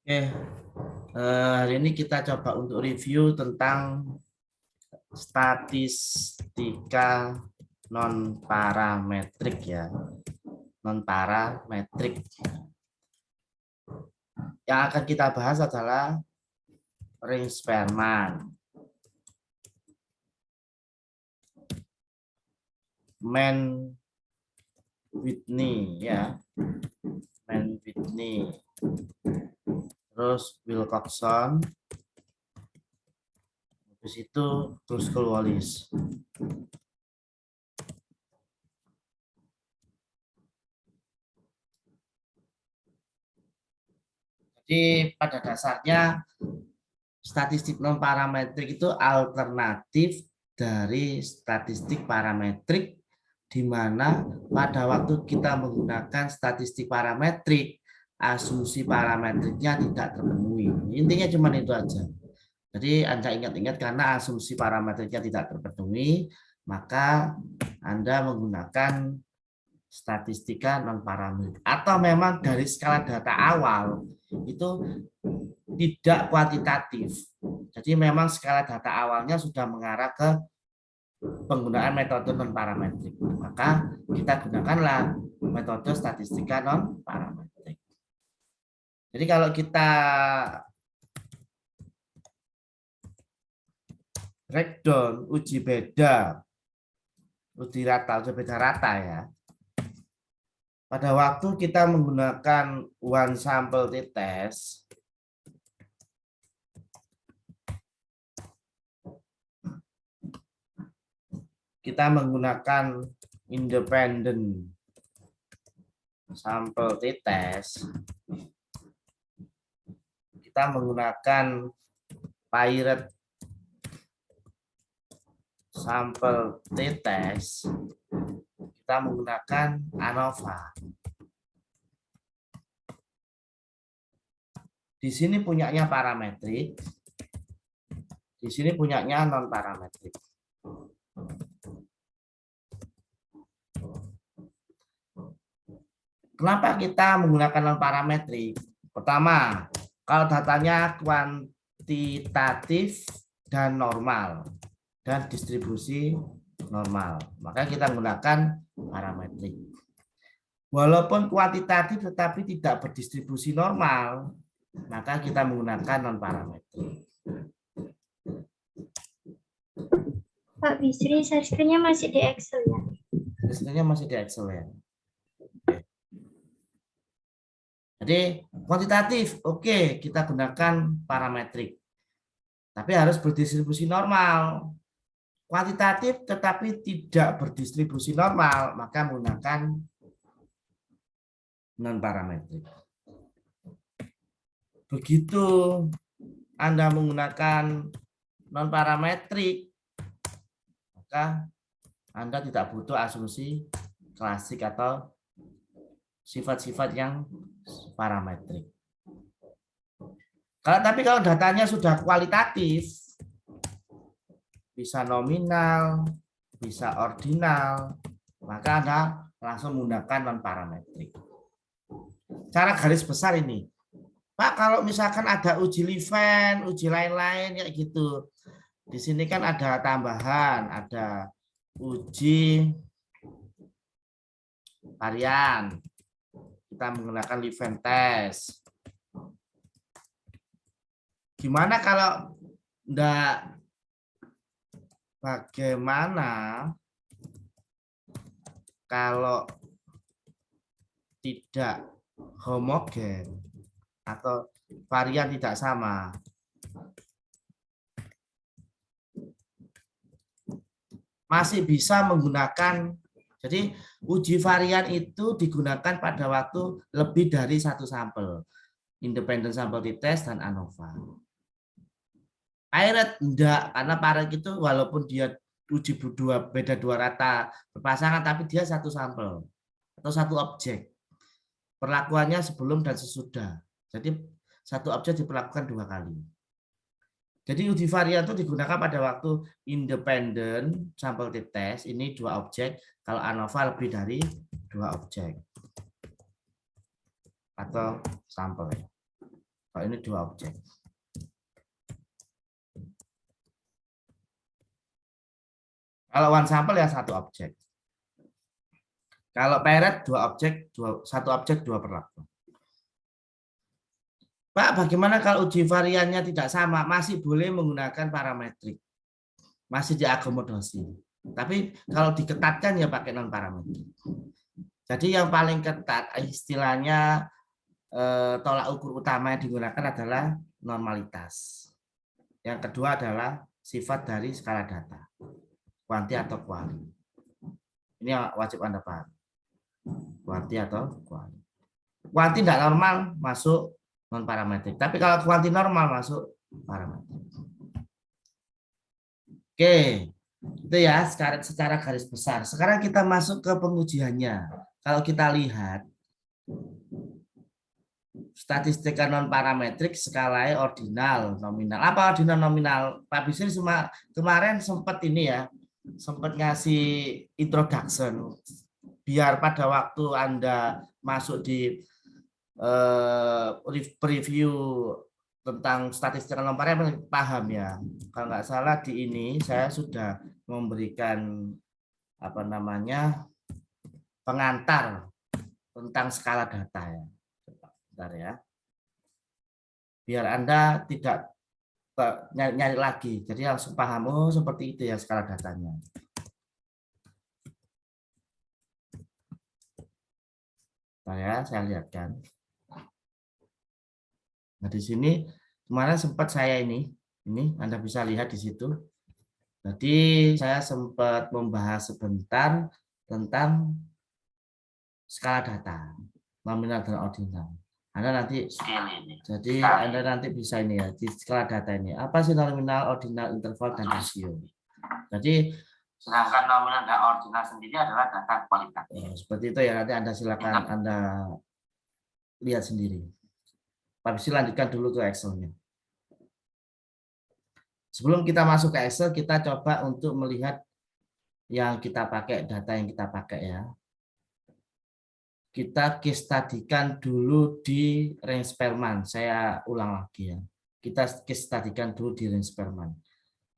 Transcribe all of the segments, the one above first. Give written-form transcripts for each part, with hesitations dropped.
Oke, hari ini kita coba untuk review tentang statistika non parametrik ya, non parametrik. Yang akan kita bahas adalah ring Spearman, Mann-Whitney ya, Mann-Whitney, terus Wilcoxon, habis itu Driscoll-Wallace. Jadi pada dasarnya statistik non parametrik itu alternatif dari statistik parametrik, di mana pada waktu kita menggunakan statistik parametrik, asumsi parametriknya tidak terpenuhi. Intinya cuma itu aja. Jadi Anda ingat-ingat, karena asumsi parametriknya tidak terpenuhi, maka Anda menggunakan statistika non parametrik. Atau memang dari skala data awal itu tidak kuantitatif. Jadi memang skala data awalnya sudah mengarah ke penggunaan metode non parametrik. Maka kita gunakanlah metode statistika non parametrik. Jadi kalau kita breakdown uji beda, uji beda rata ya. Pada waktu kita menggunakan one sample t-test, kita menggunakan independent sampel t-test, kita menggunakan paired sampel t-test, kita menggunakan ANOVA. Di sini punyanya parametrik, di sini punyanya non parametrik. Kenapa kita menggunakan non parametrik? Pertama, kalau datanya kuantitatif dan normal dan distribusi normal, maka kita menggunakan parametrik. Walaupun kuantitatif tetapi tidak berdistribusi normal, maka kita menggunakan non parametrik. Pak Bisri, screen-nya masih di Excel ya? Screen-nya masih di Excel ya. Jadi kuantitatif, oke, kita gunakan parametrik. Tapi harus berdistribusi normal. Kuantitatif tetapi tidak berdistribusi normal, maka menggunakan non parametrik. Begitu Anda menggunakan non parametrik, maka Anda tidak butuh asumsi klasik atau sifat-sifat yang parametrik. Tapi kalau datanya sudah kualitatif, bisa nominal, bisa ordinal, maka Anda langsung menggunakan non parametrik. Cara garis besar ini, Pak, kalau misalkan ada uji Leven, uji lain-lain kayak gitu, di sini kan ada tambahan, ada uji varian, kita menggunakan Leven test. Gimana kalau enggak? Bagaimana kalau tidak homogen atau varian tidak sama? Masih bisa menggunakan, jadi uji varian itu digunakan pada waktu lebih dari satu sampel, independent sample t-test dan ANOVA. Paired enggak, karena paired itu walaupun dia uji beda dua rata berpasangan, tapi dia satu sampel atau satu objek. Perlakuannya sebelum dan sesudah. Jadi satu objek diperlakukan dua kali. Jadi uji varian itu digunakan pada waktu independent sampel t-test, ini dua objek. Kalau ANOVA lebih dari dua objek atau sampel. Kalau ini 2 objek. Kalau one sample ya 1 objek. Kalau parent 2 objek, 1 objek 2 perlakuan. Pak, bagaimana kalau uji variannya tidak sama? Masih boleh menggunakan parametrik. Masih diakomodasi. Tapi kalau diketatkan ya pakai non parametrik. Jadi yang paling ketat istilahnya tolak ukur utama yang digunakan adalah normalitas. Yang kedua adalah sifat dari skala data. Kuanti atau kuali. Ini yang wajib Anda paham. Kuanti atau kuali. Kuanti tidak normal masuk non parametrik. Tapi kalau kuanti normal masuk parametrik. Oke, itu ya secara garis besar. Sekarang kita masuk ke pengujiannya. Kalau kita lihat statistika non parametrik skalanya ordinal, nominal. Apa ordinal nominal? Pak Bisri kemarin sempat ini ya, sempat ngasih introduction biar pada waktu Anda masuk di preview tentang statistika non parametrik paham ya. Kalau nggak salah di ini saya sudah memberikan apa namanya pengantar tentang skala data ya. Bentar ya. Biar Anda tidak nyari lagi. Jadi langsung paham, oh seperti itu ya skala datanya. Saya lihatkan. Nah, di sini kemarin sempat saya ini Anda bisa lihat di situ. Jadi saya sempat membahas sebentar tentang skala data, nominal dan ordinal. Anda nanti bisa ini ya di skala data ini. Apa sih nominal, ordinal, interval dan rasio? Jadi sedangkan nominal dan ordinal sendiri adalah data kualitatif. Seperti itu ya, nanti Anda silakan Anda lihat sendiri. Pak Bisi lanjutkan dulu ke Excel-nya. Sebelum kita masuk ke Excel, kita coba untuk melihat yang kita pakai, data yang kita pakai ya. Kita case study-kan dulu di range Perman. Saya ulang lagi ya. Kita case study-kan dulu di range Perman.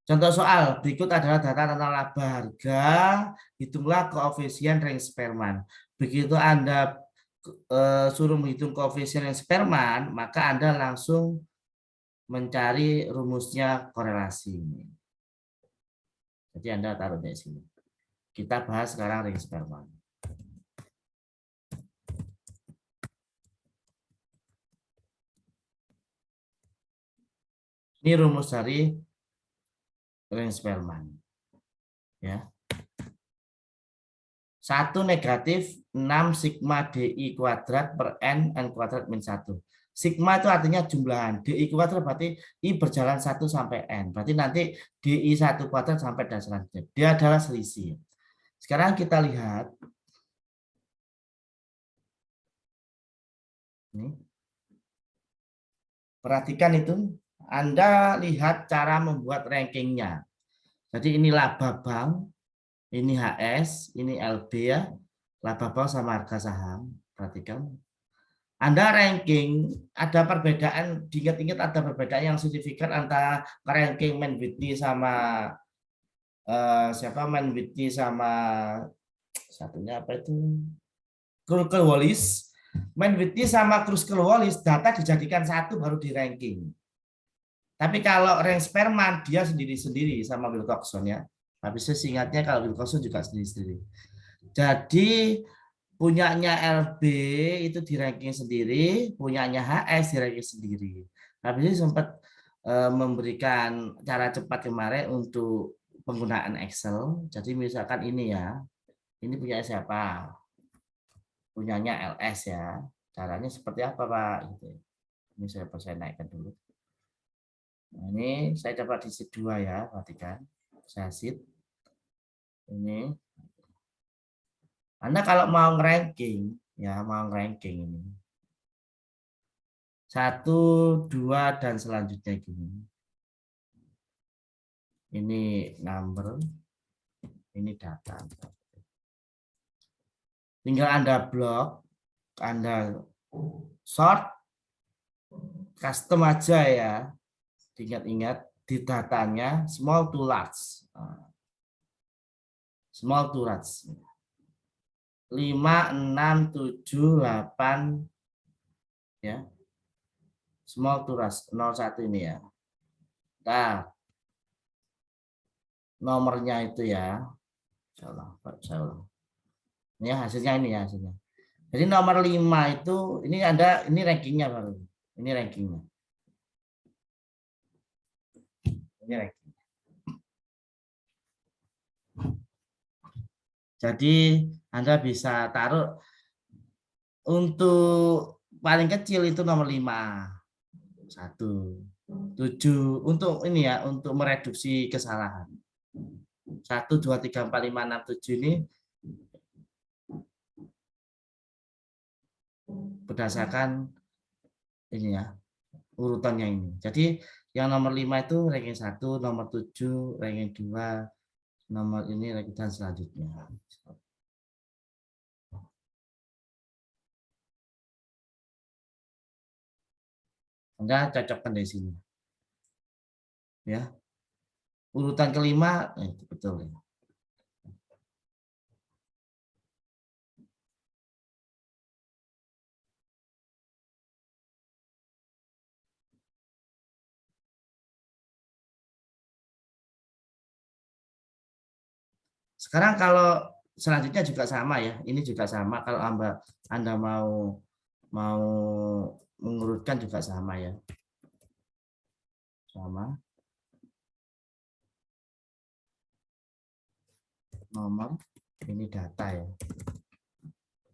Contoh soal berikut adalah data tentang laba harga, hitunglah koefisien range Perman. Begitu Anda suruh menghitung koefisien range Perman, maka Anda langsung mencari rumusnya korelasi ini. Jadi Anda taruh di sini. Kita bahas sekarang range Perman. Ini rumus dari range Perman. Ya. 1 negatif 6 sigma DI kuadrat per N kuadrat min 1. Sigma itu artinya jumlahan. DI kuadrat berarti I berjalan 1 sampai N. Berarti nanti DI 1 kuadrat sampai dan selanjutnya. Dia adalah selisih. Sekarang kita lihat. Ini. Perhatikan itu. Anda lihat cara membuat rankingnya. Jadi ini laba bank, ini HS, ini LB ya. Laba bank sama harga saham. Perhatikan. Anda ranking, ada perbedaan, diingat-ingat ada perbedaan yang signifikan antara ranking Man Whitney sama Man Whitney sama satunya apa itu? Kruskal-Wallis. Man Whitney sama Kruskal-Wallis data dijadikan satu baru di ranking. Tapi kalau range Perman dia sendiri-sendiri sama Wilcoxon ya. Tapi saya ingatnya kalau Wilcoxon juga sendiri-sendiri. Jadi punyanya LB itu di ranking sendiri, punyanya HS di ranking sendiri. Tapi saya sempat memberikan cara cepat kemarin untuk penggunaan Excel. Jadi misalkan ini ya, ini punya siapa? Punyanya LS ya. Caranya seperti apa Pak? Gitu. Ini saya naikkan dulu. Nah, ini saya coba di sheet 2 ya, perhatikan. Saya sheet. Ini. Anda kalau mau ranking ya, mau ranking ini. 1, 2 dan selanjutnya gini. Ini number, ini data. Tinggal Anda blok, Anda sort, custom aja ya. Ingat-ingat di datanya small to large. Small to large. 5, 6, 7, 8 ya. Small to large 01 ini ya. Nah, nomornya itu ya. Saya ulang. Ini hasilnya ini ya hasilnya. Jadi nomor 5 itu ini rankingnya baru. Ini rankingnya. Ini ranking. Jadi Anda bisa taruh untuk paling kecil itu nomor 5. 1, 7 untuk ini ya, untuk mereduksi kesalahan. 1, 2, 3, 4, 5, 6, 7 ini berdasarkan ini ya, urutannya ini. Jadi yang nomor 5 itu ranking 1, nomor 7 ranking 2, nomor ini ranking dan selanjutnya. Anda cocokkan di sini. Ya. Urutan kelima itu betul ya. Sekarang kalau selanjutnya juga sama ya. Ini juga sama kalau Anda mau mengurutkan juga sama ya. Sama. Nomor ini data ya.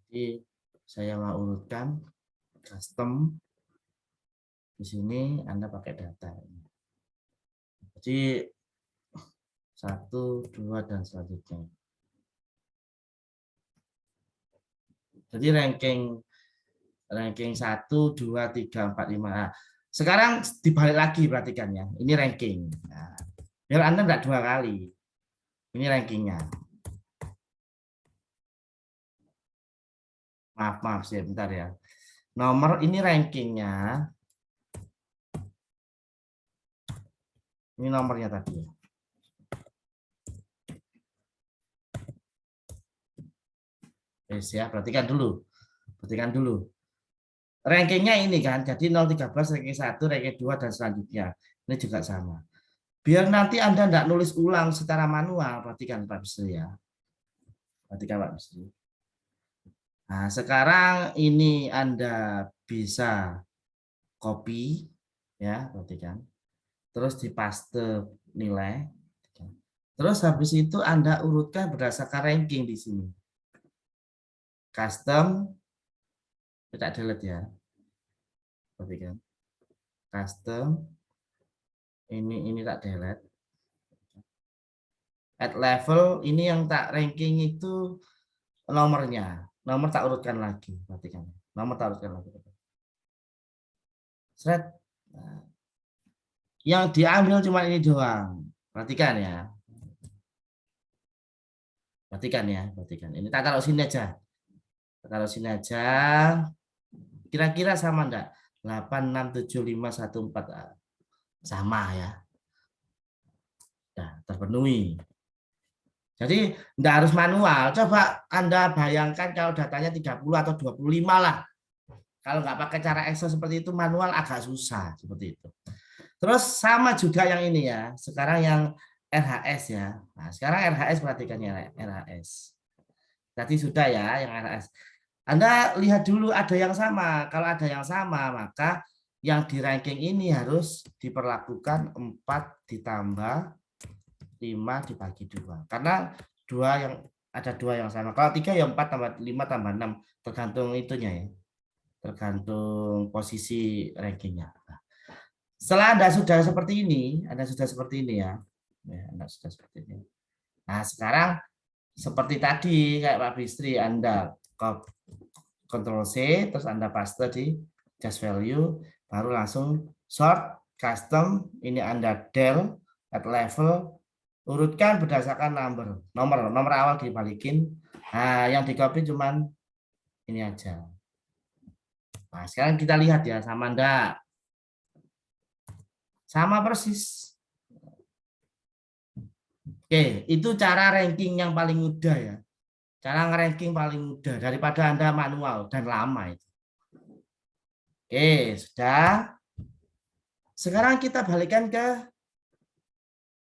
Jadi saya mau urutkan custom. Di sini Anda pakai data. Jadi 1, 2 dan selanjutnya. Jadi ranking 1, 2, 3, 4, 5. Nah, sekarang dibalik lagi perhatikan ya. Ini ranking. Nah, biar Anda enggak 2 kali. Ini rankingnya. Maaf sih, bentar ya. Nomor ini rankingnya. Ini nomornya tadi. Yes, ya, perhatikan dulu. Perhatikan dulu. Rankingnya ini kan, jadi 013, ranking 1, ranking 2, dan selanjutnya. Ini juga sama. Biar nanti Anda enggak nulis ulang secara manual, perhatikan Pak Bisri ya. Perhatikan Pak Bisri. Nah, sekarang ini Anda bisa copy ya, perhatikan. Terus dipaste nilai. Terus habis itu Anda urutkan berdasarkan ranking di sini. Custom tidak delete ya. Perhatikan. Custom ini tak delete. At level ini yang tak ranking itu nomornya. Nomor tak urutkan lagi, perhatikan. Nomor tak urutkan lagi. Set. Nah, yang diambil cuma ini doang. Perhatikan ya. Perhatikan ya, perhatikan. Ini tak taruh sini aja. Taruh sini aja. Kira-kira sama enggak? 8, 6, 7, 5, 1, 4. Sama ya. Nah, terpenuhi. Jadi enggak harus manual. Coba Anda bayangkan kalau datanya 30 atau 25 lah. Kalau nggak pakai cara Excel seperti itu, manual agak susah seperti itu. Terus sama juga yang ini ya. Sekarang yang RHS ya. Nah, sekarang RHS perhatikan ya, RHS. Tadi sudah ya yang RHS. Anda lihat dulu ada yang sama. Kalau ada yang sama, maka yang di ranking ini harus diperlakukan 4 ditambah 5 dibagi 2. Karena ada dua yang sama. Kalau 3 ya 4 tambah 5 tambah 6. Tergantung itunya ya. Tergantung posisi rankingnya. Setelah Anda sudah seperti ini, ya. Anda sudah seperti ini. Nah, sekarang seperti tadi kayak Pak Bistri, Anda Ctrl C, terus Anda paste di just value, baru langsung sort, custom, ini Anda del, at level, urutkan berdasarkan nomor awal dibalikin. Nah, yang di copy cuman ini aja. Nah, sekarang kita lihat ya, sama enggak? Sama persis. Oke, itu cara ranking yang paling mudah ya. Cara nge-ranking paling mudah daripada Anda manual dan lama itu. Oke, sudah. Sekarang kita balikkan ke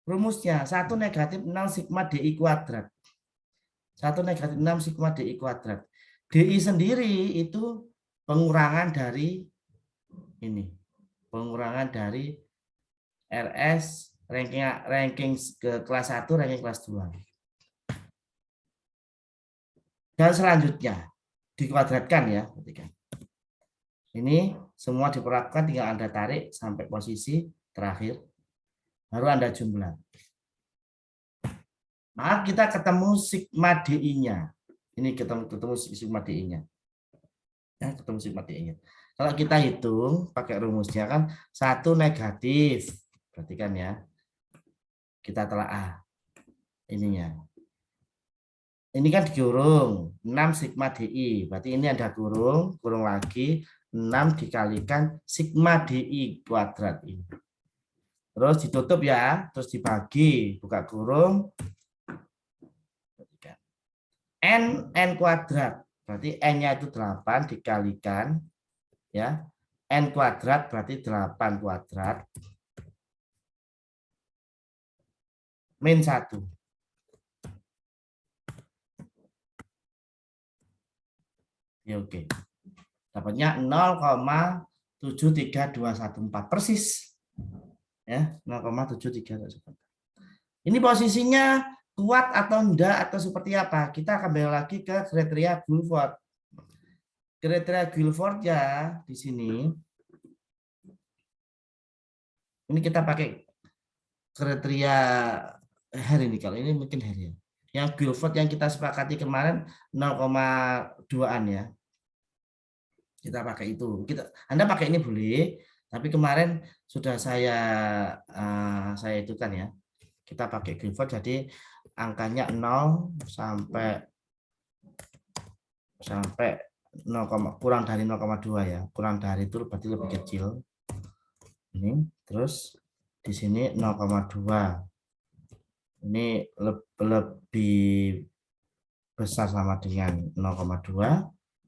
rumusnya. 1 negatif 6 sigma DI kuadrat. 1 negatif 6 sigma DI kuadrat. DI sendiri itu pengurangan dari ini. Pengurangan dari RS ranking ke kelas 1, ranking kelas 2. Dan selanjutnya dikuadratkan ya. Ini semua diperlakukan, tinggal Anda tarik sampai posisi terakhir. Baru Anda jumlah. Maka kita ketemu sigma DI-nya. Ini ketemu sigma DI-nya. Ya, ketemu sigma DI-nya. Kalau kita hitung pakai rumusnya kan 1 negatif. Perhatikan ya. Kita telah ininya. Ini kan dikurung 6 sigma DI. Berarti ini ada kurung lagi 6 dikalikan sigma DI kuadrat ini. Terus ditutup ya, terus dibagi, buka kurung. N kuadrat. Berarti N-nya itu 8 dikalikan ya. N kuadrat berarti 8 kuadrat min 1. Ya, oke. Dapatnya 0,73214 persis. Ya, 0,73214. Ini posisinya kuat atau enggak atau seperti apa? Kita akan kembali lagi ke kriteria Guilford. Kriteria Guilford ya di sini. Ini kita pakai kriteria Harry ini, kalau ini mungkin Harry ya. Yang Guilford yang kita sepakati kemarin 0,2-an ya. Kita pakai itu. Anda pakai ini boleh, tapi kemarin sudah saya itu kan ya. Kita pakai Guilford jadi angkanya 0 sampai 0, kurang dari 0,2 ya. Kurang dari itu berarti lebih kecil. Ini terus di sini 0,2. Ini lebih besar sama dengan 0,2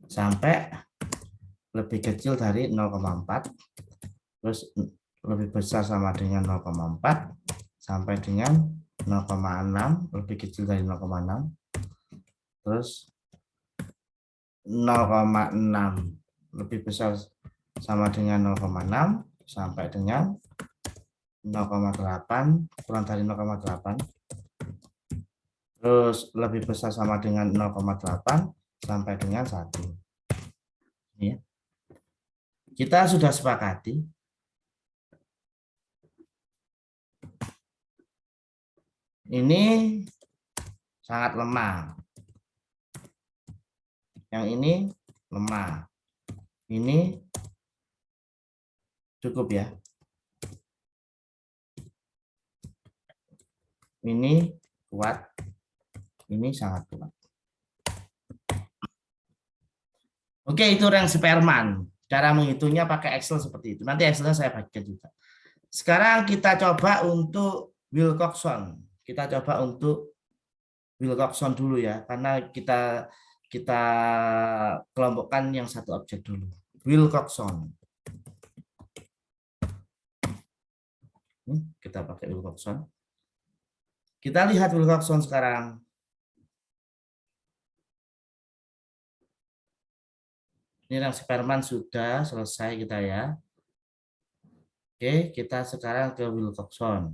sampai lebih kecil dari 0,4. Terus lebih besar sama dengan 0,4 sampai dengan 0,6, lebih kecil dari 0,6. Terus 0,6 lebih besar sama dengan 0,6 sampai dengan 0,8, kurang dari 0,8. Terus lebih besar sama dengan 0,8 sampai dengan 1. Ya. Kita sudah sepakati. Ini sangat lemah. Yang ini lemah. Ini cukup ya. Ini kuat. Ini sangat kuat. Oke, itu rank Spearman. Cara menghitungnya pakai Excel seperti itu. Nanti Excelnya saya bagikan juga. Sekarang kita coba untuk Wilcoxon. Kita coba untuk Wilcoxon dulu ya, karena kita kelompokkan yang satu objek dulu. Wilcoxon. Kita pakai Wilcoxon. Kita lihat Wilcoxon sekarang. Ini yang Spearman sudah selesai kita ya. Oke, kita sekarang ke Wilcoxon.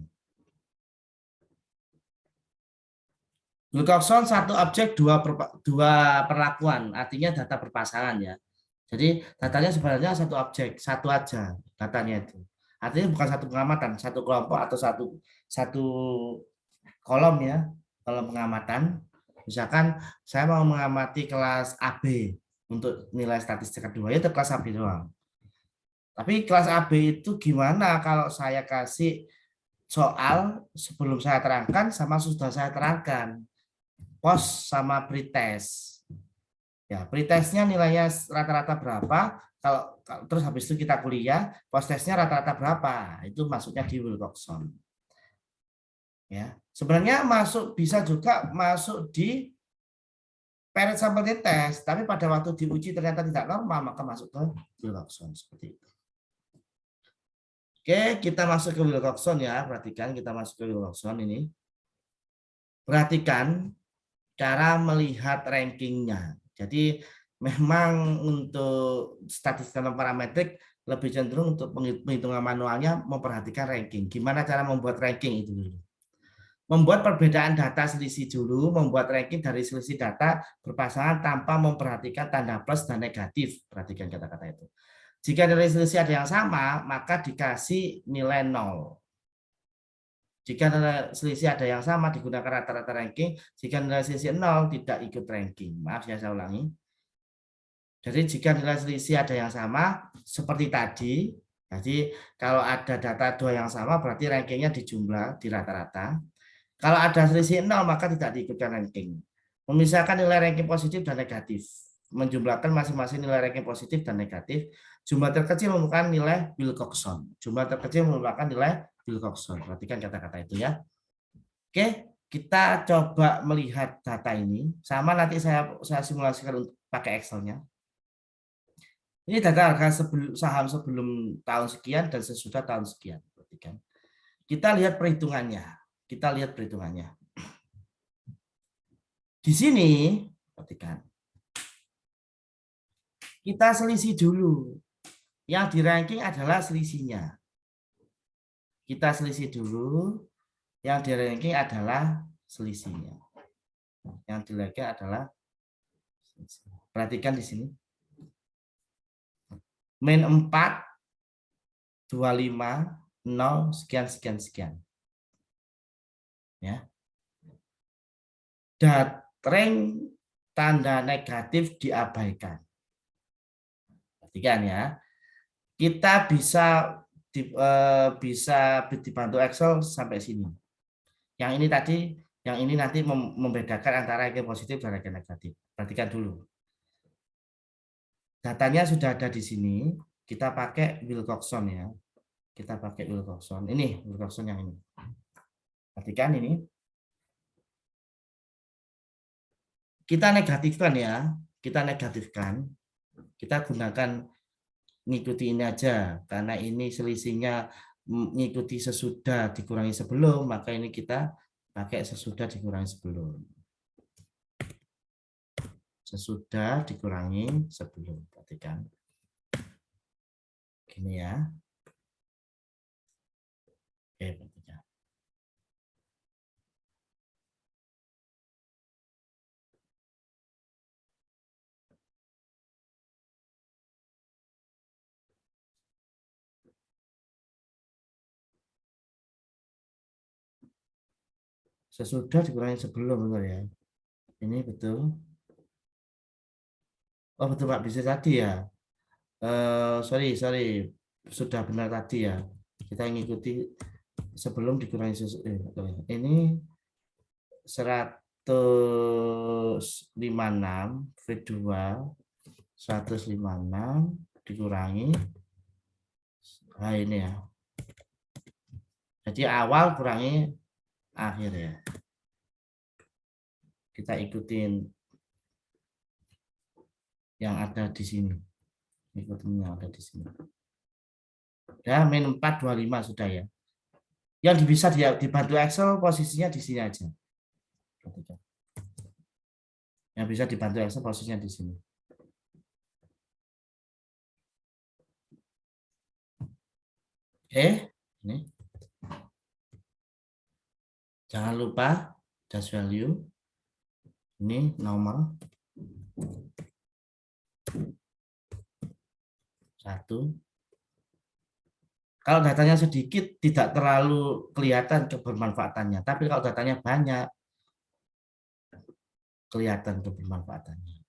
Wilcoxon satu objek dua perlakuan, artinya data berpasangan ya. Jadi datanya sebenarnya satu objek, satu aja datanya itu. Artinya bukan satu pengamatan, satu kelompok atau satu kolom ya. Kolom pengamatan. Misalkan saya mau mengamati kelas AB untuk nilai statistik kedua, ya itu kelas AB doang. Tapi kelas AB itu gimana kalau saya kasih soal sebelum saya terangkan sama sudah saya terangkan? Post sama pretest. Ya, pretestnya nilainya rata-rata berapa? Kalau terus habis itu kita kuliah, post-testnya rata-rata berapa? Itu masuknya di Wilcoxon. Ya, sebenarnya bisa juga masuk di parent sample test, tapi pada waktu diuji ternyata tidak normal, maka masuk ke Wilcoxon seperti itu. Oke, kita masuk ke Wilcoxon ya. Perhatikan, kita masuk ke Wilcoxon ini. Perhatikan cara melihat rankingnya. Jadi memang untuk statistik non parametrik lebih cenderung untuk penghitungan manualnya memperhatikan ranking. Gimana cara membuat ranking itu dulu? Membuat perbedaan data selisih dulu, membuat ranking dari selisih data berpasangan tanpa memperhatikan tanda plus dan negatif. Perhatikan kata-kata itu. Jika nilai selisih ada yang sama, maka dikasih nilai 0. Jika nilai selisih ada yang sama, digunakan rata-rata ranking. Jika nilai selisih 0, tidak ikut ranking. Maaf ya, saya ulangi. Jadi jika nilai selisih ada yang sama, seperti tadi, jadi kalau ada data 2 yang sama, berarti rankingnya dijumlah di rata-rata. Kalau ada selisih 0, maka tidak diikutkan ranking. Memisahkan nilai ranking positif dan negatif. Menjumlahkan masing-masing nilai ranking positif dan negatif. Jumlah terkecil merupakan nilai Wilcoxon. Jumlah terkecil merupakan nilai Wilcoxon. Perhatikan kata-kata itu ya. Oke, kita coba melihat data ini. Sama nanti saya simulasikan untuk pakai Excel-nya. Ini data harga saham sebelum tahun sekian dan sesudah tahun sekian. Perhatikan. Kita lihat perhitungannya. Di sini, perhatikan. Kita selisih dulu. Yang di ranking adalah selisihnya. Kita selisih dulu. Yang di ranking adalah selisihnya. Yang di ranking adalah selisihnya. Perhatikan di sini. Min 4, 25, 0, sekian. Ya. Dan rank tanda negatif diabaikan. Perhatikan ya. Kita bisa dibantu Excel sampai sini. Yang ini nanti membedakan antara ranking positif dan ranking negatif. Perhatikan dulu. Datanya sudah ada di sini. Kita pakai Wilcoxon ya. Kita pakai Wilcoxon. Ini Wilcoxon yang ini. Perhatikan ini. Kita negatifkan ya. Kita gunakan ngikuti ini aja. Karena ini selisihnya mengikuti sesudah dikurangi sebelum, maka ini kita pakai sesudah dikurangi sebelum. Sesudah dikurangi sebelum. Perhatikan. Gini ya. Oke, perhatikan. Sesudah dikurangi sebelum, betul ya. Ini betul. Oh, betul Pak, bisa tadi ya. Sorry, sudah benar tadi ya. Kita mengikuti sebelum dikurangi ini 156 V2 156 dikurangi ini ya. Jadi awal kurangi akhir ya. Kita ikutin yang ada di sini. Ikutin yang ada di sini. Ya, min 425 sudah ya. Yang bisa dibantu Excel posisinya di sini aja. Yang bisa dibantu Excel posisinya di sini. Oke, ini. Jangan lupa dash value. Ini nomor 1. Kalau datanya sedikit tidak terlalu kelihatan kebermanfaatannya, tapi kalau datanya banyak kelihatan kebermanfaatannya.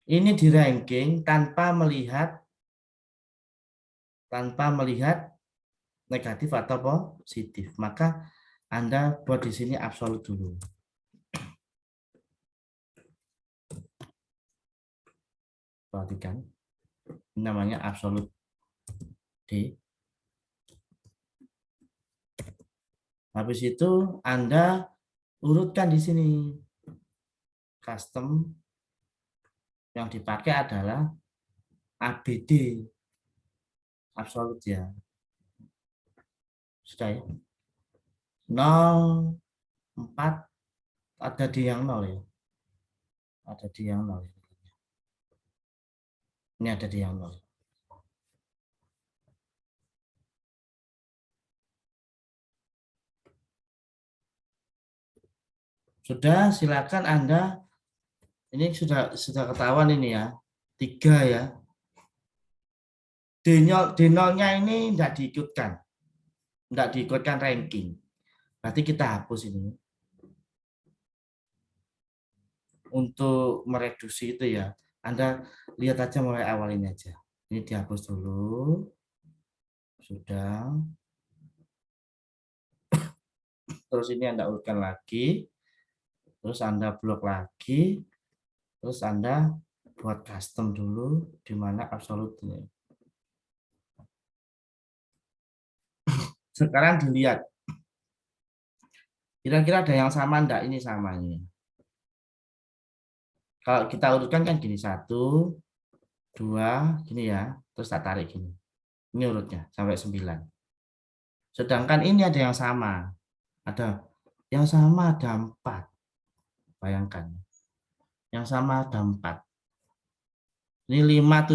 Ini di ranking tanpa melihat negatif atau positif, maka Anda buat di sini absolut dulu. Perhatikan. Ini namanya absolute D. Habis itu Anda urutkan di sini. Custom yang dipakai adalah ABD. Absolute ya. Sudah ya. 0, 4, ada di yang 0 ya. Ada di yang 0. Ini ada di yang 0. Sudah, silakan Anda. Ini sudah ketahuan ini ya. 3 ya. D0-nya ini tidak diikutkan. Tidak diikutkan ranking. Berarti kita hapus ini. Untuk mereduksi itu ya. Anda lihat aja mulai awal ini aja. Ini dihapus dulu. Sudah. Terus ini Anda urutkan lagi. Terus Anda blok lagi. Terus Anda buat custom dulu di mana absolute ini. Sekarang dilihat. Kira-kira ada yang sama enggak? Ini sama ini. Kalau kita urutkan kan gini, 1, 2, gini ya. Terus tak tarik gini. Ini urutnya sampai 9. Sedangkan ini ada yang sama. Ada yang sama ada 4. Bayangkan. Yang sama ada 4. Ini 5,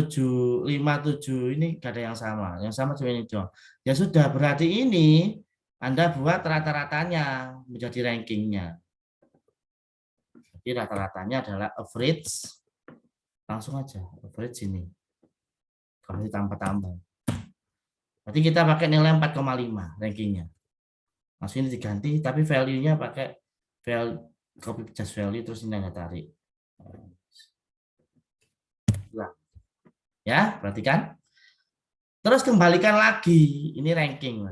7 ini gak ada yang sama. Yang sama cuma ini doang. Ya sudah, berarti ini Anda buat rata-ratanya menjadi rankingnya. Jadi rata-ratanya adalah average. Langsung aja, average ini. Kalau ditambah-tambah. Berarti kita pakai nilai 4,5 rankingnya. Langsung ini diganti, tapi value-nya pakai value, copy paste value, terus ini Anda tarik. Ya, perhatikan. Terus kembalikan lagi, ini ranking.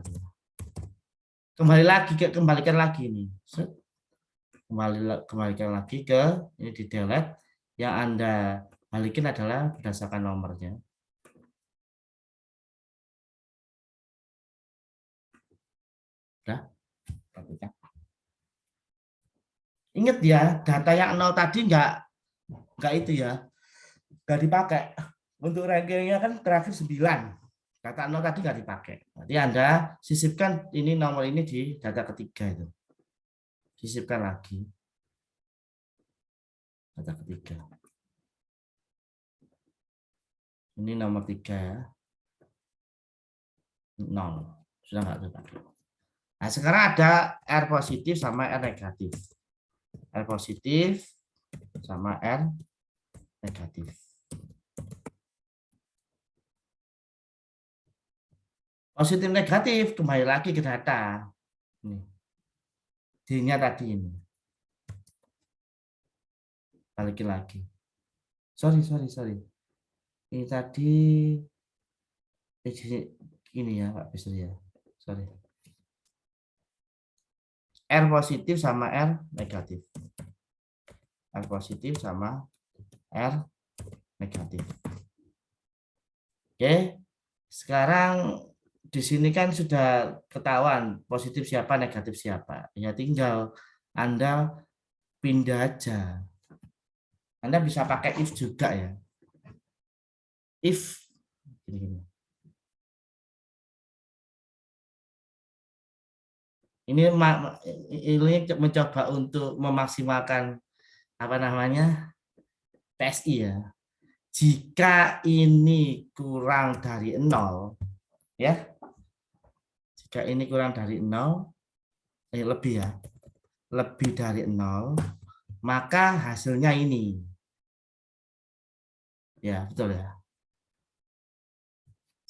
Kembalikan lagi ini. Kembalikan lagi ke ini di delete. Yang Anda balikin adalah berdasarkan nomornya. Udah? Ingat ya, data yang 0 tadi enggak itu ya. Enggak dipakai. Untuk rankingnya kan terakhir 9. Data 0 tadi enggak dipakai. Jadi Anda sisipkan ini nomor ini di data ketiga itu. Sisipkan lagi. Data ketiga. Ini nomor 3 ya. 0. Sudah enggak dipakai. Nah, sekarang ada R positif sama R negatif. R positif sama R negatif. Positif negatif kembali lagi ke data. D-nya tadi ini. Balikin lagi. Sorry. Ini tadi ini ya Pak Bisri ya. Sorry. R positif sama R negatif. R positif sama R negatif. Oke. Sekarang di sini kan sudah ketahuan positif siapa, negatif siapa. Ya tinggal Anda pindah aja. Anda bisa pakai if juga ya. If gini. Ini mencoba untuk memaksimalkan apa namanya PSI ya. Jika ini kurang dari 0 ya. Jika ini kurang dari 0 lebih ya. Lebih dari 0 maka hasilnya ini. Ya, betul ya.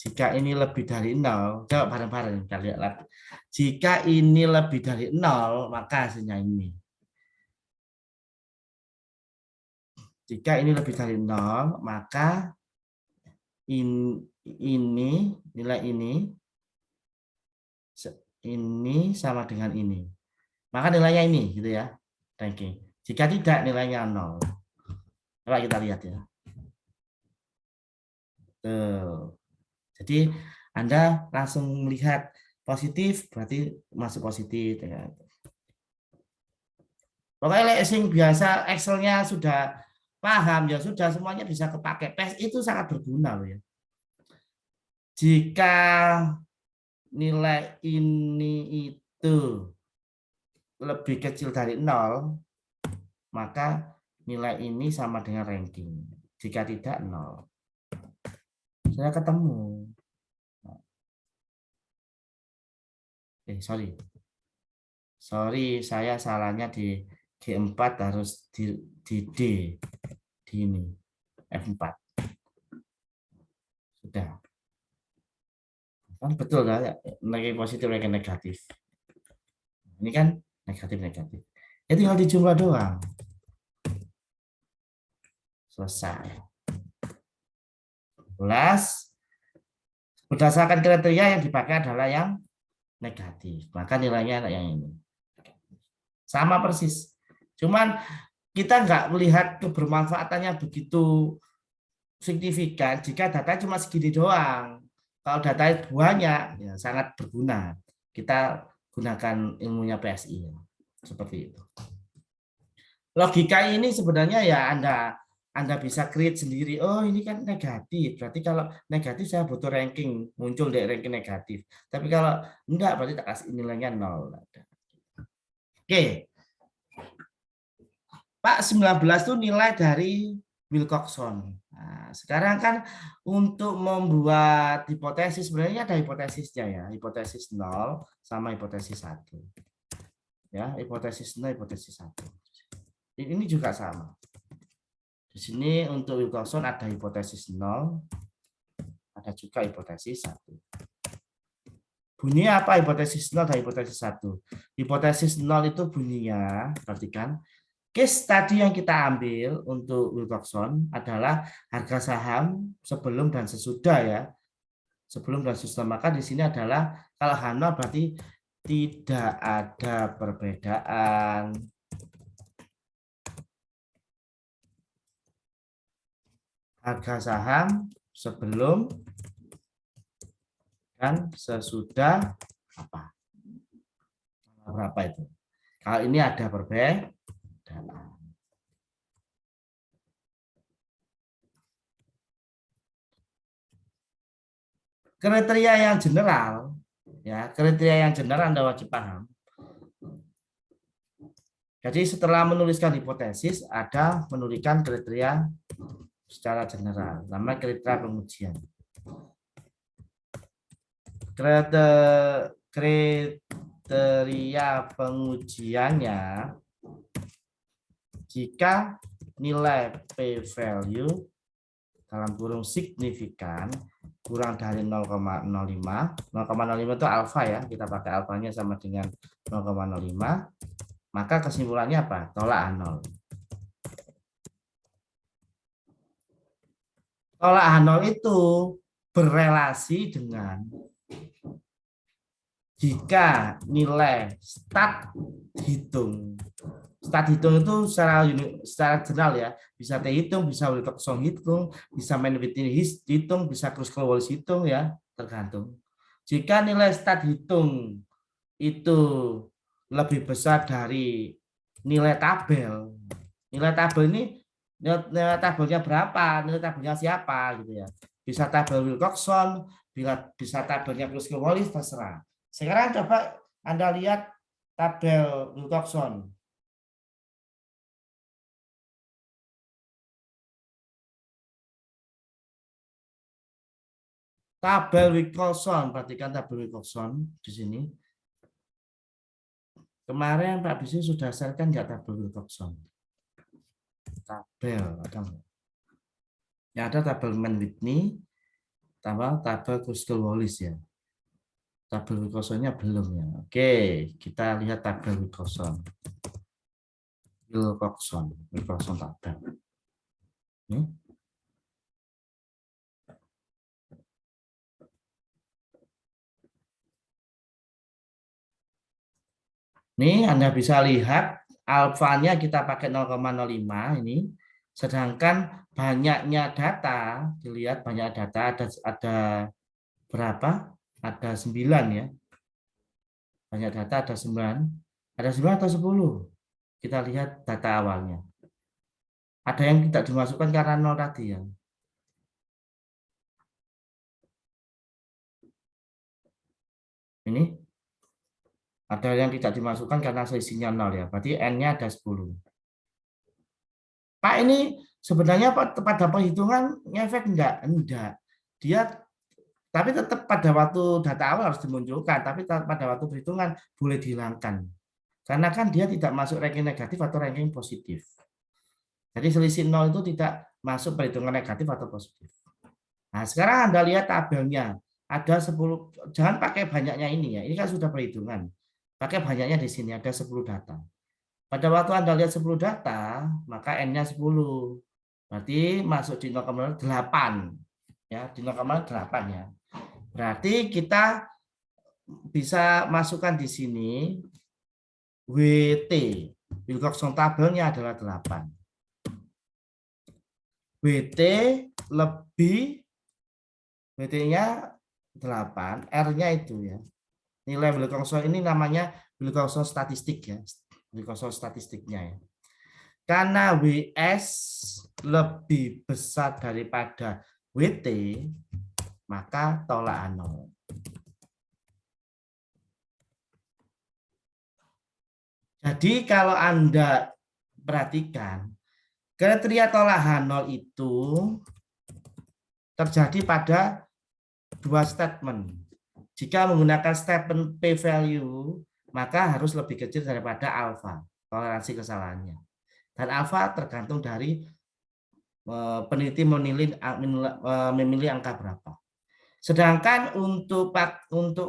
Jika ini lebih dari 0, coba bareng-bareng kita lihat lagi. Jika ini lebih dari 0, maka hasilnya ini. Jika ini lebih dari 0, maka ini nilai ini sama dengan ini. Maka nilainya ini gitu ya, ranking. Jika tidak nilainya 0. Coba kita lihat ya. Tuh. Jadi Anda langsung melihat positif berarti masuk positif ya. Pokoknya sing biasa Excel-nya sudah paham ya sudah semuanya bisa kepakai. PES itu sangat berguna loh ya. Jika nilai ini itu lebih kecil dari 0, maka nilai ini sama dengan ranking. Jika tidak 0. Saya ketemu. Sorry, saya salahnya di G4 harus di D. Di ini. F4. Sudah. Kan betul kan? Negatif positif, negatif. Ini kan negatif. Ya tinggal dijumlah doang. Selesai. 11. Berdasarkan kriteria yang dipakai adalah yang negatif. Maka nilainya yang ini. Sama persis. Cuman kita nggak melihat kebermanfaatannya begitu signifikan jika data cuma segini doang. Kalau data banyak, ya sangat berguna. Kita gunakan ilmunya PSI. Seperti itu. Logika ini sebenarnya ya Anda bisa create sendiri. Oh ini kan negatif. Berarti kalau negatif saya butuh ranking. Muncul di ranking negatif. Tapi kalau enggak berarti tak kasih nilainya 0. Oke. Pak 19 itu nilai dari Wilcoxon. Nah, sekarang kan untuk membuat hipotesis sebenarnya ada hipotesisnya ya. Hipotesis 0 sama hipotesis 1. Ya, hipotesis 0, hipotesis 1. Ini juga sama. Di sini untuk Wilcoxon ada hipotesis 0, ada juga hipotesis 1. Bunyinya apa hipotesis 0 dan hipotesis 1? Hipotesis 0 itu bunyinya, perhatikan, case tadi yang kita ambil untuk Wilcoxon adalah harga saham sebelum dan sesudah ya. Sebelum dan sesudah, maka di sini adalah kalau H0 berarti tidak ada perbedaan harga saham sebelum dan sesudah apa? Berapa itu? Kalau ini ada perbedaan. Kriteria yang general, ya kriteria yang general Anda wajib paham. Jadi setelah menuliskan hipotesis, ada menuliskan kriteria secara general, namanya kriteria pengujian. Kriteria pengujiannya jika nilai p-value dalam kurung signifikan kurang dari 0,05, 0,05 itu alfa ya, kita pakai alfanya sama dengan 0,05, maka kesimpulannya apa? Tolak A0. Tolak A0 itu berelasi dengan jika nilai start hitung. Start hitung itu secara general ya, bisa T-hitung, bisa Wilcoxon hitung, bisa Mann-Whitney hitung, bisa Kruskal-Wallis hitung ya, tergantung. Jika nilai start hitung itu lebih besar dari nilai tabel. Nilai tabel ini nilai tabelnya berapa? Nilai tabelnya siapa gitu ya. Bisa tabel Wilcoxon, bisa tabelnya Kruskal-Wallis, terserah. Sekarang coba Anda lihat tabel Wilcoxon. Tabel Wilcoxon, perhatikan tabel Wilcoxon di sini. Kemarin Pak Bisi sudah sharekan nggak tabel Wilcoxon? Tabel, ada nggak? Yang ada tabel Mann-Whitney, tabel Kruskal-Wallis ya. Tabel Wilcoxonnya belum ya. Oke, kita lihat tabel Wilcoxon. Wilcoxon tabel. Ini. Nih, Anda bisa lihat alfanya kita pakai 0,05 ini. Sedangkan banyaknya data, dilihat banyak data ada berapa? Ada 9 ya. Banyak data ada 9. Ada 9 atau 10? Kita lihat data awalnya. Ada yang tidak dimasukkan karena 0 tadi ya. Ini ada yang tidak dimasukkan karena selisihnya 0 ya. Berarti N-nya ada 10. Pak, ini sebenarnya pada perhitungan ngefek enggak? Enggak. Dia tapi tetap pada waktu data awal harus dimunculkan, tapi pada waktu perhitungan boleh dihilangkan. Karena kan dia tidak masuk ranking negatif atau ranking positif. Jadi selisih 0 itu tidak masuk perhitungan negatif atau positif. Nah, sekarang Anda lihat tabelnya. Ada 10, jangan pakai banyaknya ini ya. Ini kan sudah perhitungan. Pakai banyaknya di sini ada 10 data. Pada waktu Anda lihat 10 data, maka N-nya 10. Berarti masuk di 0,8 ya, di 0,8 ya. Berarti kita bisa masukkan di sini WT. Wilcoxon tabelnya adalah 8. WT lebih WT-nya 8, R-nya itu ya. Nilai Wilcoxon ini namanya Wilcoxon statistik ya. Wilcoxon statistiknya ya. Karena WS lebih besar daripada WT, maka tolak 0. Jadi kalau Anda perhatikan, kriteria tolak 0 itu terjadi pada dua statement. Jika menggunakan statement p-value, maka harus lebih kecil daripada alfa, toleransi kesalahannya. Dan alfa tergantung dari peneliti memilih angka berapa. Sedangkan untuk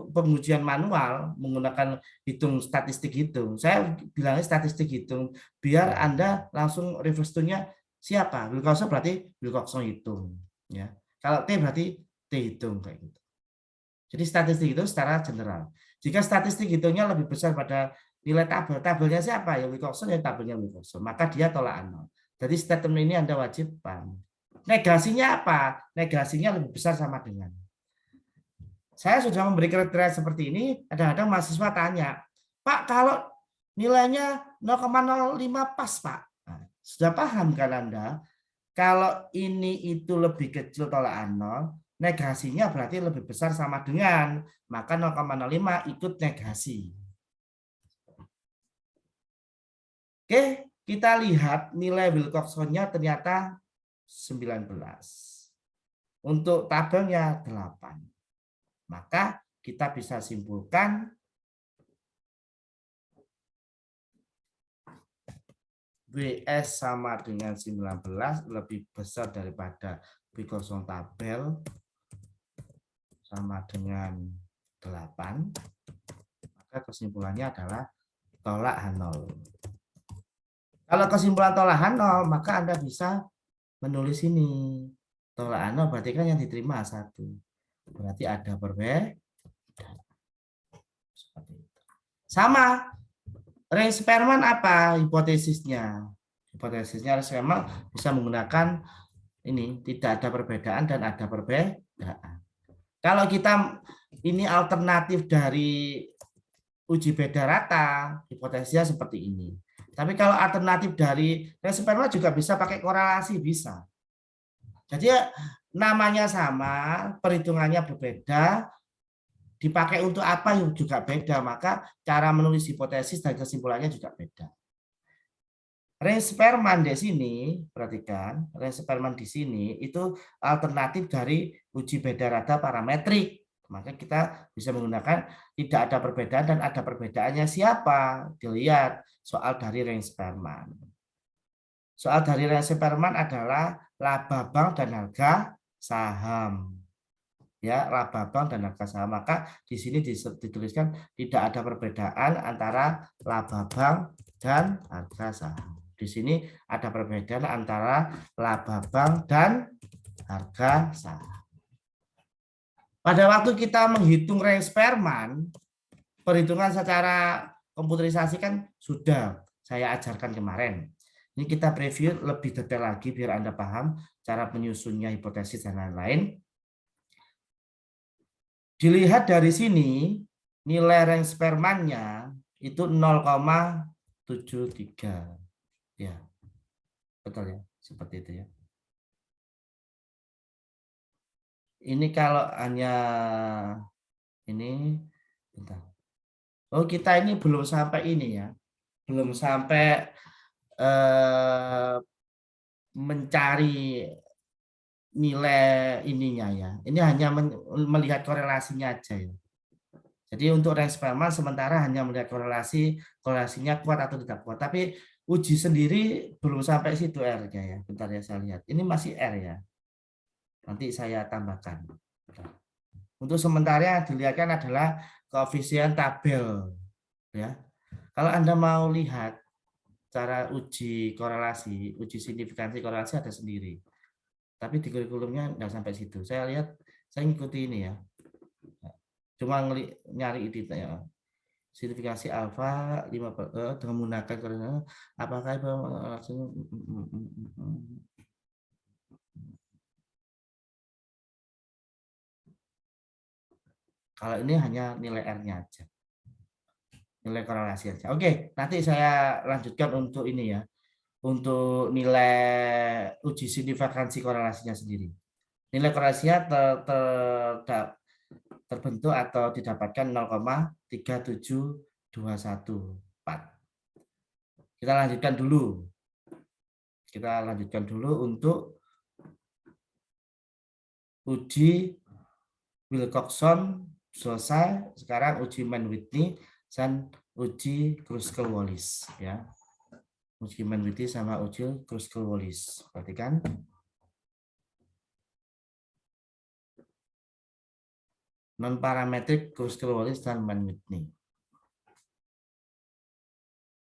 pengujian manual menggunakan hitung statistik hitung, saya bilangnya statistik hitung, biar Anda langsung reverse to-nya siapa? Wilcoxon berarti Wilcoxon hitung. Ya. Kalau T berarti T hitung kayak gitu. Jadi statistik itu secara general. Jika statistik hitungnya lebih besar pada nilai tabelnya siapa? Ya Wilcoxon, ya tabelnya Wilcoxon. Maka dia tolak 0. Jadi statement ini Anda wajib paham. Negasinya apa? Negasinya lebih besar sama dengan. Saya sudah memberi kriteria seperti ini, kadang-kadang mahasiswa tanya, Pak, kalau nilainya 0,05 pas, Pak. Nah, sudah paham kan Anda? Kalau ini itu lebih kecil tolak 0, negasinya berarti lebih besar sama dengan, maka 0,05 ikut negasi. Oke, kita lihat nilai Wilcoxon-nya ternyata 19. Untuk tabelnya 8. Maka kita bisa simpulkan WS sama dengan 19 lebih besar daripada Wilcoxon tabel sama dengan 8. Maka kesimpulannya adalah tolak 0. Kalau kesimpulan tolak 0, maka Anda bisa menulis ini. Tolak 0 berarti kan yang diterima 1. Berarti ada perbedaan. Seperti itu. Sama range Spearman apa hipotesisnya? Hipotesisnya range Spearman bisa menggunakan ini, tidak ada perbedaan dan ada perbedaan. Kalau kita ini alternatif dari uji beda rata, hipotesisnya seperti ini. Tapi kalau alternatif dari range Spearman juga bisa pakai korelasi, bisa. Jadi namanya sama, perhitungannya berbeda, dipakai untuk apa juga beda, maka cara menulis hipotesis dan kesimpulannya juga beda. Range Spearman di sini, perhatikan, range Spearman di sini itu alternatif dari uji beda rata parametrik. Maka kita bisa menggunakan tidak ada perbedaan dan ada perbedaannya siapa? Dilihat soal dari range Spearman. Soal dari range Spearman adalah laba bank dan harga saham. Ya, laba bank dan harga saham. Maka di sini dituliskan tidak ada perbedaan antara laba bank dan harga saham. Di sini ada perbedaan antara laba bank dan harga saham. Pada waktu kita menghitung range Spearman, perhitungan secara komputerisasi kan sudah saya ajarkan kemarin. Ini kita preview lebih detail lagi biar Anda paham cara penyusunnya, hipotesis, dan lain-lain. Dilihat dari sini, nilai range Spearman-nya itu 0,73. Ya, betul ya, seperti itu ya. Ini kalau hanya ini, bentar. Oh, kita ini belum sampai ini ya, belum sampai mencari nilai ininya ya. Ini hanya melihat korelasinya aja ya. Jadi untuk range Spearman sementara hanya melihat korelasinya kuat atau tidak kuat. Tapi uji sendiri belum sampai situ R-nya ya. Bentar ya saya lihat. Ini masih R ya. Nanti saya tambahkan. Untuk sementara dilihatkan adalah koefisien tabel ya. Kalau Anda mau lihat cara uji korelasi, uji signifikansi korelasi ada sendiri. Tapi di kurikulumnya nggak sampai situ. Saya lihat, saya ngikuti ini ya. Cuma nyari itu ya. Signifikasi alfa 5 dengan menggunakan koordinat apakah kalau ini hanya nilai R-nya aja. Nilai korelasi aja. Oke, nanti saya lanjutkan untuk ini ya. Untuk nilai uji signifikansi korelasinya sendiri. Nilai korelasinya terbentuk atau didapatkan 0,37214. Kita lanjutkan dulu. Kita lanjutkan dulu untuk uji Wilcoxon selesai. Sekarang uji Mann-Whitney dan uji Kruskal-Wallis ya. Uji Mann-Whitney sama uji Kruskal-Wallis. Perhatikan. Non parametrik Kruskal-Wallis dan Mann-Whitney.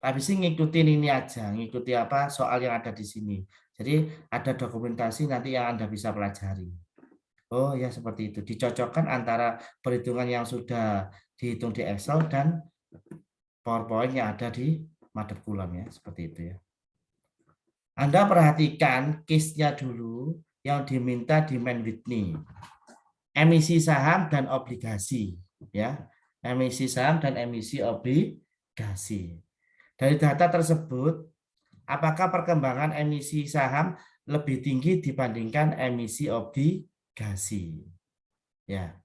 Habis ini ngikutin ini aja, ngikuti apa soal yang ada di sini. Jadi ada dokumentasi nanti yang Anda bisa pelajari. Oh ya seperti itu. Dicocokkan antara perhitungan yang sudah dihitung di Excel dan PowerPoint yang ada di madep kulam ya, seperti itu ya. Anda perhatikan case-nya dulu yang diminta di Mann-Whitney. Emisi saham dan obligasi ya. Emisi saham dan emisi obligasi. Dari data tersebut, apakah perkembangan emisi saham lebih tinggi dibandingkan emisi obligasi? Ya.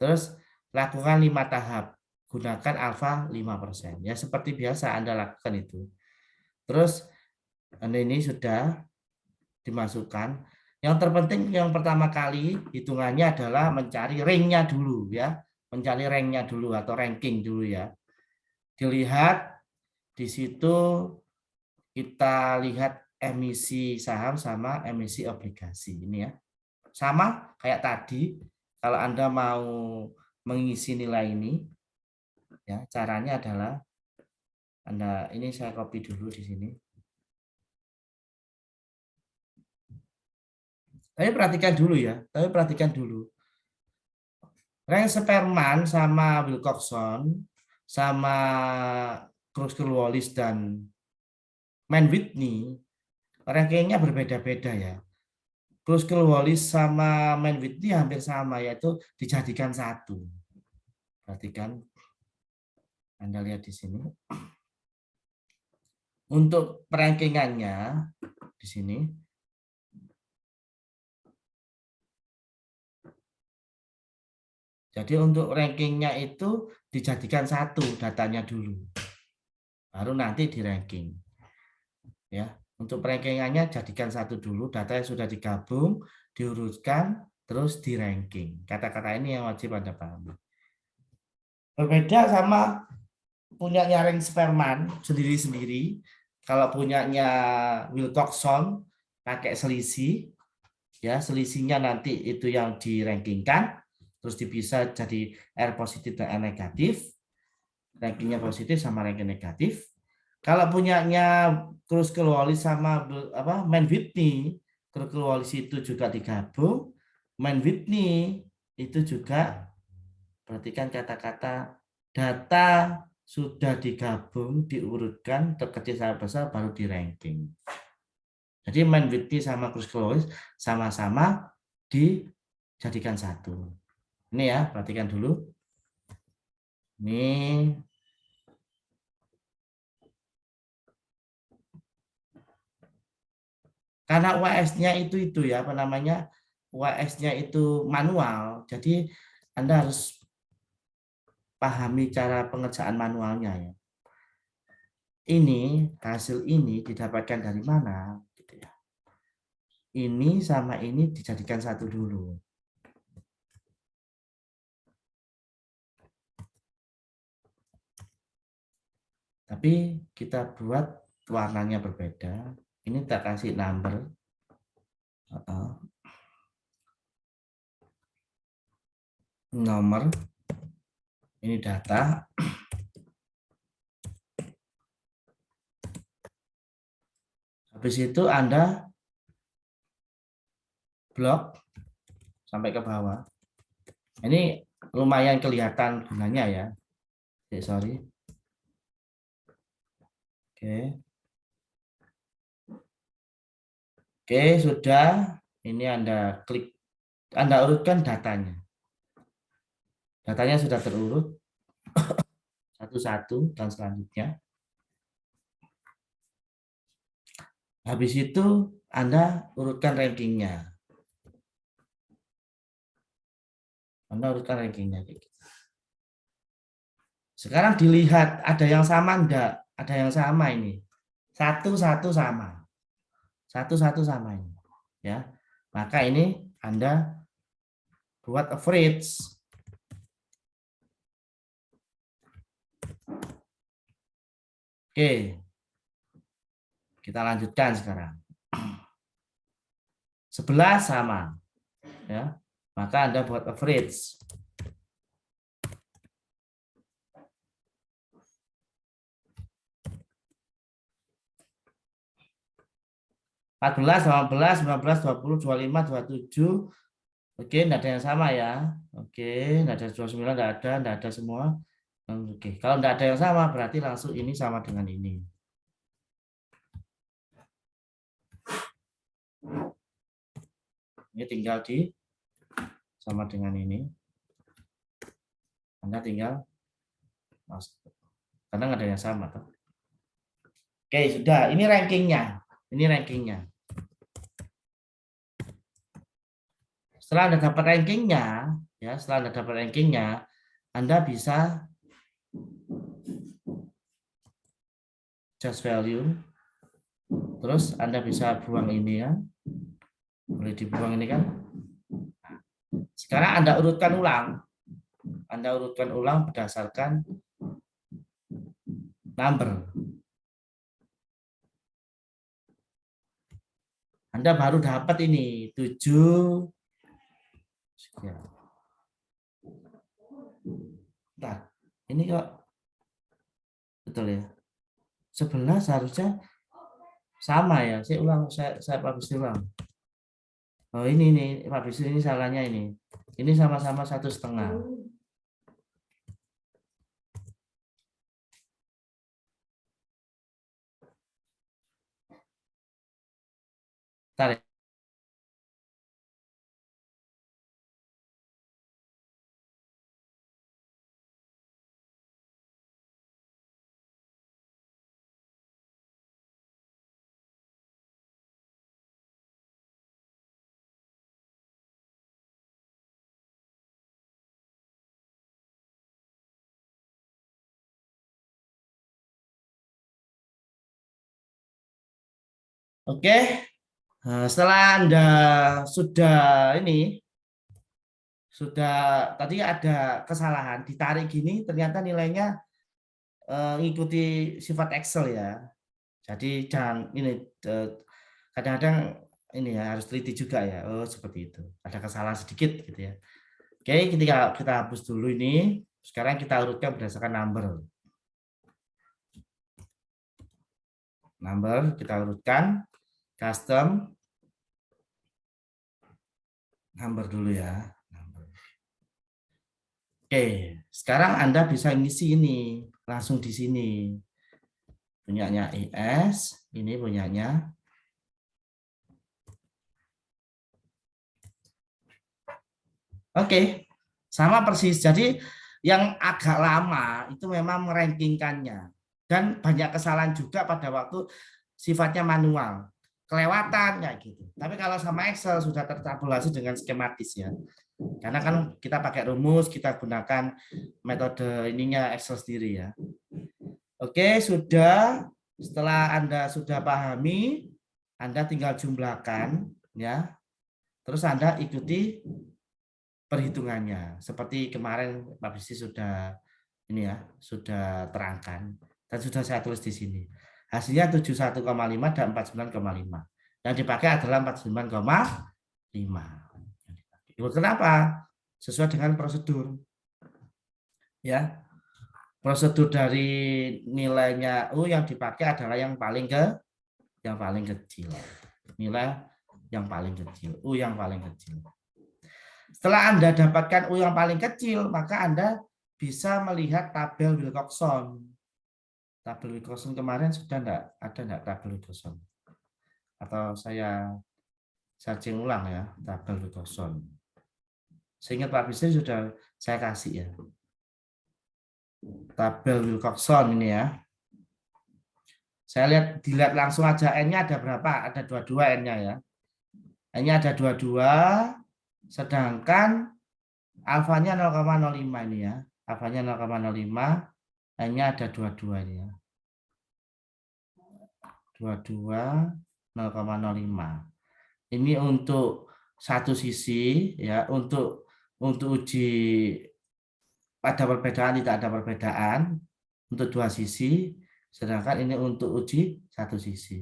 Terus lakukan 5 tahap. Gunakan alfa 5%. Ya seperti biasa Anda lakukan itu. Terus ini sudah dimasukkan. Yang terpenting yang pertama kali hitungannya adalah mencari ring-nya dulu ya. Mencari rank-nya dulu atau ranking dulu ya. Dilihat di situ kita lihat emisi saham sama emisi obligasi ini ya. Sama kayak tadi kalau Anda mau mengisi nilai ini ya, caranya adalah Anda ini saya copy dulu di sini. Tapi perhatikan dulu ya, Range Spearman sama Wilcoxon sama Kruskal-Wallis dan Mann-Whitney rankingnya berbeda-beda ya. Kruskal-Wallis sama Mann-Whitney hampir sama, yaitu dijadikan satu. Perhatikan, Anda lihat di sini. Untuk rankingannya di sini. Jadi untuk rankingnya itu dijadikan satu datanya dulu, baru nanti di ranking. Ya, untuk rankingannya jadikan satu dulu, data yang sudah digabung, diurutkan, terus di ranking. Kata-kata ini yang wajib Anda pahami. Berbeda sama punyanya range Spearman sendiri-sendiri. Kalau punyanya Wilcoxon pakai selisih, ya selisihnya nanti itu yang dirankingkan. Terus dipisah jadi R positif dan R negatif. Rankingnya positif sama ranking negatif. Kalau punyanya Kruskal-Wallis sama Mann-Whitney, Kruskal-Wallis itu juga digabung. Mann-Whitney itu juga, perhatikan kata-kata data sudah digabung, diurutkan, terkecil sampai besar, baru di ranking. Jadi main width sama crucial sama-sama dijadikan satu. Ini ya, perhatikan dulu. Ini karena UAS-nya itu ya, apa namanya? UAS-nya itu manual. Jadi Anda harus pahami cara pengerjaan manualnya ya. Ini hasil ini didapatkan dari mana gitu ya. Ini sama ini dijadikan satu dulu. Tapi kita buat warnanya berbeda. Ini tak kasih number. Nomor. Ini data. Habis itu Anda blok sampai ke bawah. Ini lumayan kelihatan gunanya ya. Sorry. Oke, sudah. Ini Anda klik, Anda urutkan datanya. Datanya sudah terurut satu-satu dan selanjutnya. Habis itu Anda urutkan rankingnya. Anda urutkan rankingnya. Sekarang dilihat ada yang sama enggak? Ada yang sama ini. Satu-satu sama. Satu-satu sama ini. Ya. Maka ini Anda buat average. Oke. Kita lanjutkan sekarang. 11 sama. Ya. Maka Anda buat average. 14, 18, 19, 20, 25, 27. Oke, tidak ada yang sama ya. Oke, tidak ada 29, tidak ada semua. Oke, kalau tidak ada yang sama berarti langsung ini sama dengan ini. Ini tinggal di sama dengan ini. Anda tinggal masuk. Karena nggak ada yang sama. Toh. Oke, sudah. Ini rankingnya. Ini rankingnya. Setelah Anda dapat rankingnya, ya, setelah Anda dapat rankingnya, Anda bisa just value. Terus Anda bisa buang ini ya. Boleh dibuang ini kan. Sekarang Anda urutkan ulang. Anda urutkan ulang berdasarkan number. Anda baru dapat ini 7. Nah, ini kok betul ya. 11 harusnya sama ya. Saya ulang, saya publish ulang. Oh ini Pak Bisri, ini salahnya ini. Ini sama-sama 1,5. Tarik. Oke. Nah, setelah Anda sudah ini sudah tadi ada kesalahan ditarik gini ternyata nilainya ikuti sifat Excel ya. Jadi jangan ini kadang-kadang ini ya harus teliti juga ya. Oh seperti itu. Ada kesalahan sedikit gitu ya. Oke, ketika kita hapus dulu ini, sekarang kita urutkan berdasarkan number. Number kita urutkan custom number dulu ya. Oke, sekarang Anda bisa ngisi ini langsung di sini. Punyanya IS, ini punyanya. Oke, sama persis. Jadi yang agak lama itu memang merankingkannya. Dan banyak kesalahan juga pada waktu sifatnya manual. Kelewatan kayak gitu. Tapi kalau sama Excel sudah tertabulasi dengan skematis ya. Karena kan kita pakai rumus, kita gunakan metode ininya Excel sendiri ya. Oke, sudah. Setelah Anda sudah pahami, Anda tinggal jumlahkan ya. Terus Anda ikuti perhitungannya. Seperti kemarin Pak Bisi sudah ini ya, sudah terangkan dan sudah saya tulis di sini. Hasilnya 71,5 dan 49,5. Yang dipakai adalah 49,5. Kenapa? Sesuai dengan prosedur. Ya. Prosedur dari nilainya U yang dipakai adalah yang paling kecil. Nilai yang paling kecil, U yang paling kecil. Setelah Anda dapatkan U yang paling kecil, maka Anda bisa melihat tabel Wilcoxon. Tabel Wilcoxon kemarin sudah ada tabel Wilcoxon? Atau saya searching ulang ya, tabel Wilcoxon. Seingat Pak Bisri sudah saya kasih ya. Tabel Wilcoxon ini ya. Saya dilihat langsung aja N-nya ada berapa? Ada 22 N-nya ya. N-nya ada 22, sedangkan alfanya 0,05 ini ya. Alfanya 0,05, N-nya ada 22 ini ya. 22, 0,05. Ini untuk satu sisi ya, untuk uji ada perbedaan, tidak ada perbedaan untuk dua sisi, sedangkan ini untuk uji satu sisi.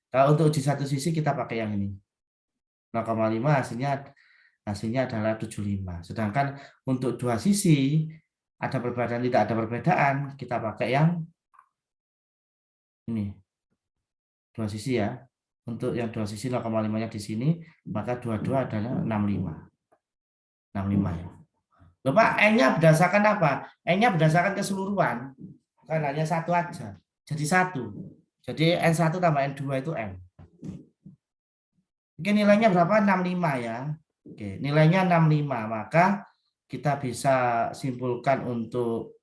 Kalau untuk uji satu sisi kita pakai yang ini. 0,5 hasilnya adalah 75. Sedangkan untuk dua sisi ada perbedaan, tidak ada perbedaan, kita pakai yang ini. Dua sisi ya. Untuk yang dua sisi 0,5-nya di sini, maka 22 adalah 65. 65 ya. Loh Pak, N-nya berdasarkan apa? N-nya berdasarkan keseluruhan. Bukan hanya satu aja. Jadi satu. Jadi N1 tambah N2 itu N. Oke, nilainya berapa? 65 ya. Oke, nilainya 65. Maka kita bisa simpulkan untuk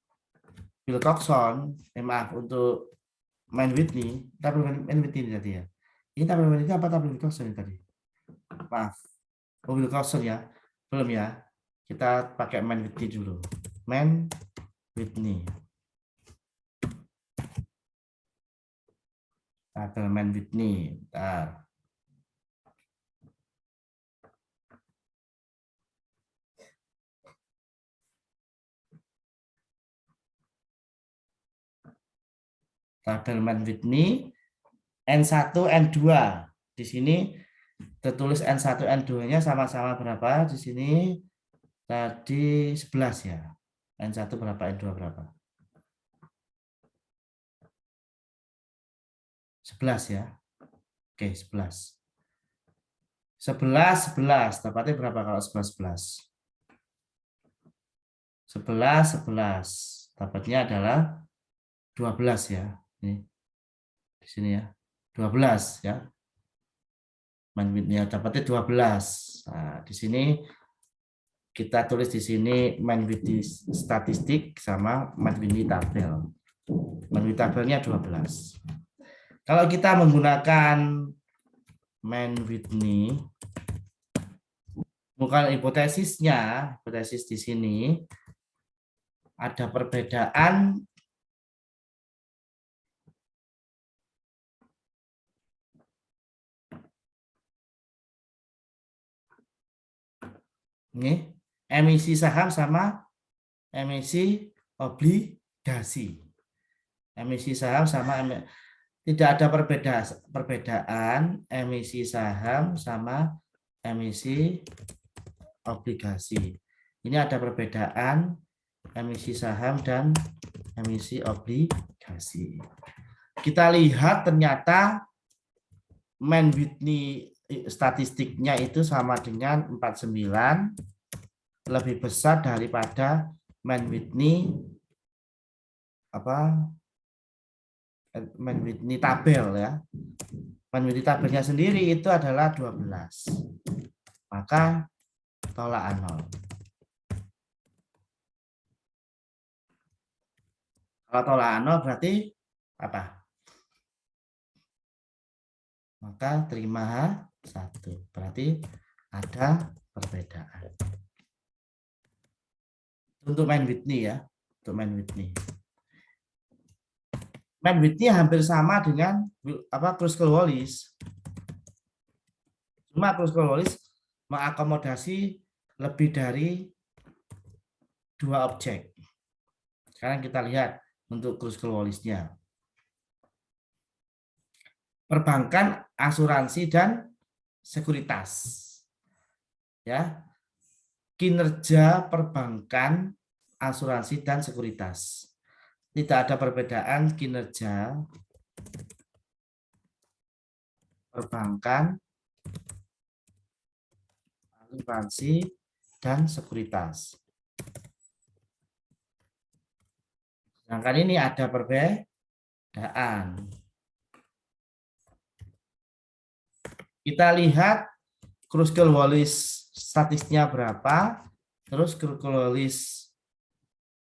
Wilcoxon, maaf, untuk Mann-Whitney. Tabel Mann-Whitney tadi ya. Ini tabel Mann-Whitney apa tabel Wilcoxon tadi? Maaf. Oh, Wilcoxon ya. Belum ya. Kita pakai Mann-Whitney dulu. Mann-Whitney. Tabel Mann-Whitney. Bentar. Tabel Mann-Whitney N1, N2. Di sini tertulis N1, N2-nya sama-sama berapa? Di sini tadi 11 ya. N1 berapa, N2 berapa? 11 ya. Oke, 11. 11. Dapatnya berapa kalau 11? 11. Dapatnya adalah 12 ya. Ini. Di sini ya. 12 ya. Mann-Whitney dapatnya 12. Nah, di sini kita tulis di sini Mann-Whitney statistik sama Mann-Whitney tabel. Mann-Whitney tabelnya 12. Kalau kita menggunakan Mann-Whitney, bukan hipotesisnya, hipotesis di sini ada perbedaan ini emisi saham sama emisi obligasi. Emisi saham sama tidak ada perbedaan emisi saham sama emisi obligasi. Ini ada perbedaan emisi saham dan emisi obligasi. Kita lihat ternyata Mann-Whitney statistiknya itu sama dengan 49 lebih besar daripada Mann-Whitney Mann-Whitney tabel ya. Mann-Whitney tabelnya sendiri itu adalah 12. Maka tolak 0. Kalau tolak 0 berarti apa? Maka terima H1. Berarti ada perbedaan. Untuk Mann-Whitney ya. Untuk Mann-Whitney. Mann-Whitney hampir sama dengan Kruskal-Wallis. Cuma Kruskal-Wallis mengakomodasi lebih dari 2 objek. Sekarang kita lihat untuk Kruskal-Wallisnya. Perbankan, asuransi, dan sekuritas. Ya. Kinerja perbankan, asuransi, dan sekuritas. Tidak ada perbedaan kinerja perbankan, asuransi, dan sekuritas. Sedangkan ini ada perbedaan. Kita lihat Kruskal-Wallis statistiknya berapa, terus Kruskal-Wallis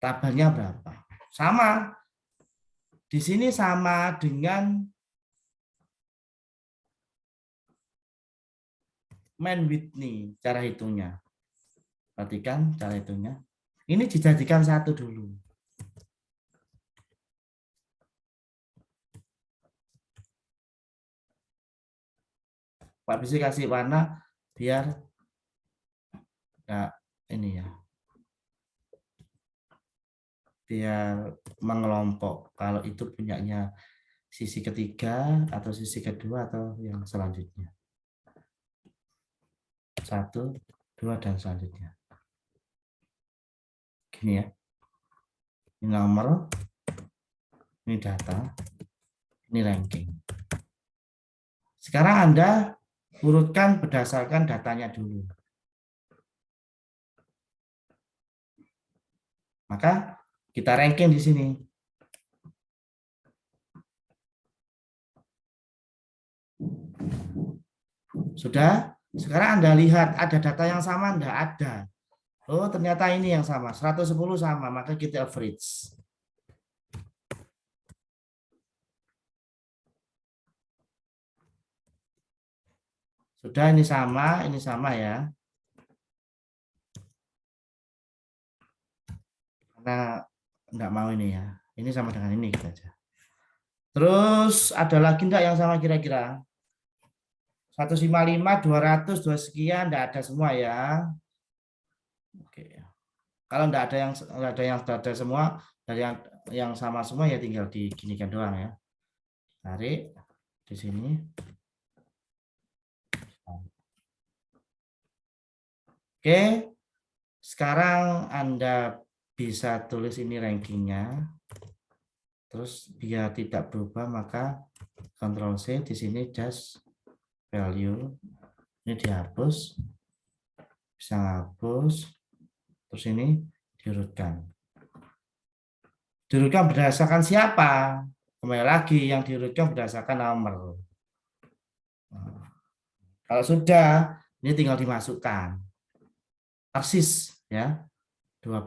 tabelnya berapa. Sama. Di sini sama dengan Mann-Whitney cara hitungnya. Perhatikan cara hitungnya. Ini dijadikan satu dulu. Pak bisa kasih warna biar ya ini ya. Biar mengelompok. Kalau itu punyanya sisi ketiga atau sisi kedua atau yang selanjutnya. 1, 2, dan selanjutnya. Gini ya. Ini nomor, ini data, ini ranking. Sekarang Anda urutkan berdasarkan datanya dulu. Maka kita ranking di sini. Sudah? Sekarang Anda lihat ada data yang sama enggak? Ada. Oh, ternyata ini yang sama. 110 sama, maka kita average. Sudah, ini sama ya. Karena enggak mau ini ya. Ini sama dengan ini kita aja. Terus ada lagi enggak yang sama kira-kira? 155, 200, 2 sekian, enggak ada semua ya. Oke. Kalau enggak ada semua, dari yang sama semua ya tinggal diginikan doang ya. Tarik di sini. Oke. Sekarang Anda bisa tulis ini rankingnya. Terus biar tidak berubah maka Ctrl C di sini just value. Ini dihapus. Bisa hapus. Terus ini diurutkan. Diurutkan berdasarkan siapa? Kembali lagi yang diurutkan berdasarkan nomor. Nah, kalau sudah, ini tinggal dimasukkan. Persis ya. 12.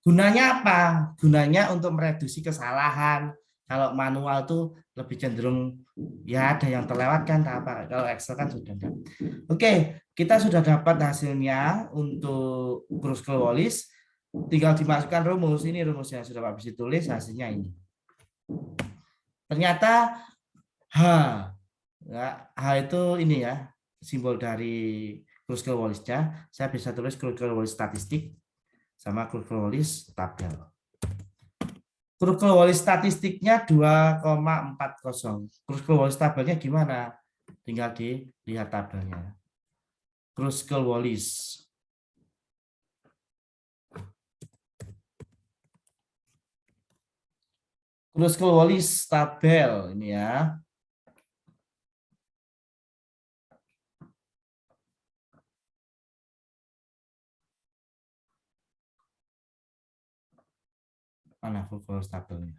Gunanya apa? Gunanya untuk mereduksi kesalahan. Kalau manual tuh lebih cenderung ya ada yang terlewatkan apa. Kalau Excel kan sudah enggak. Oke, kita sudah dapat hasilnya untuk Kruskal-Wallis. Tinggal dimasukkan rumus. Ini rumusnya sudah Pak bisa tulis hasilnya ini. Ternyata H. Ya, H itu ini ya, simbol dari Kruskal-Wallisnya. Saya bisa tulis Kruskal-Wallis statistik sama Kruskal-Wallis tabel. Kruskal-Wallis statistiknya 2,40. Kruskal-Wallis tabelnya gimana? Tinggal dilihat tabelnya. Kruskal-Wallis. Kruskal-Wallis tabel ini ya. Mana glukolis tabelnya?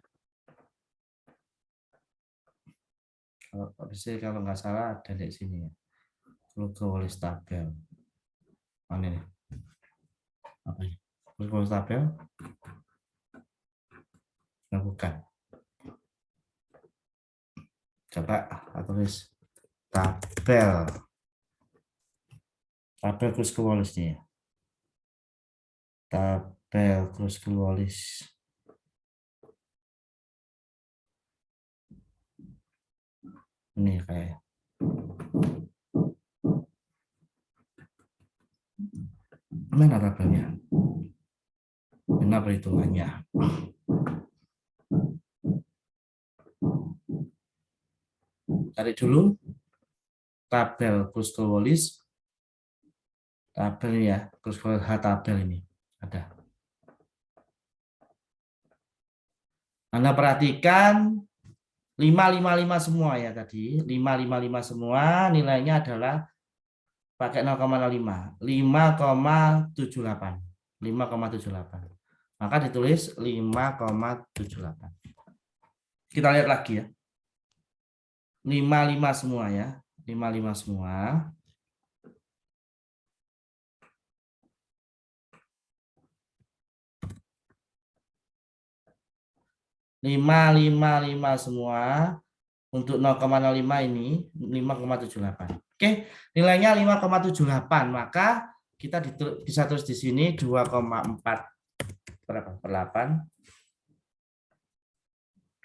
Kalau nggak salah ada di sini ya. Glukolis tabel. Mana nih? Apa ini? Glukolis tabel? Nah, bukan. Coba tulis tabel. Tabel glukolisnya ya. Tabel glukolis. Ini kayak mana tabelnya? Mana perhitungannya? Cari dulu tabel glukolis. Tabel ya, glukolis H tabel ini ada. Anda perhatikan 555 semua ya tadi. 555 semua nilainya adalah pakai 0,05. 5,78. 5,78. Maka ditulis 5,78. Kita lihat lagi ya. 55 semua ya. 55 semua. 555 semua untuk 0,05 ini 5,78. Oke, nilainya 5,78, maka kita bisa tulis di sini 2,4 berapa? Per 8.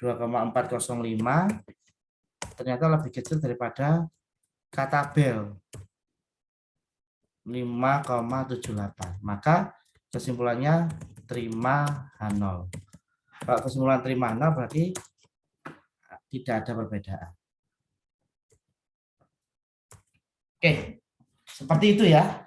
2,405 ternyata lebih kecil daripada K tabel 5,78. Maka kesimpulannya terima H0. Kalau kesimpulan terima H0 berarti tidak ada perbedaan. Oke, seperti itu ya.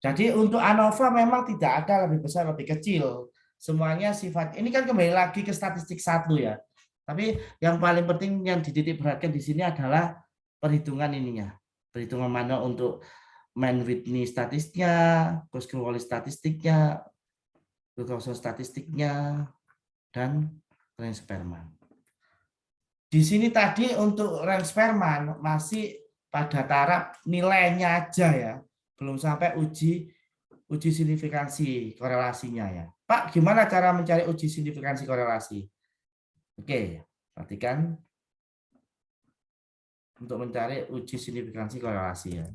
Jadi untuk ANOVA memang tidak ada lebih besar lebih kecil. Semuanya sifat ini kan kembali lagi ke statistik 1 ya. Tapi yang paling penting yang dititik beratkan di sini adalah perhitungan ininya. Perhitungan mana untuk Mann-Whitney statistiknya, Kuskul-Wallis statistiknya, Wilcoxon statistiknya, dan Rensperman. Di sini tadi untuk Rensperman masih pada taraf nilainya aja ya, belum sampai uji signifikansi korelasinya ya. Pak, gimana cara mencari uji signifikansi korelasi? Oke, perhatikan untuk mencari uji signifikansi korelasi ya.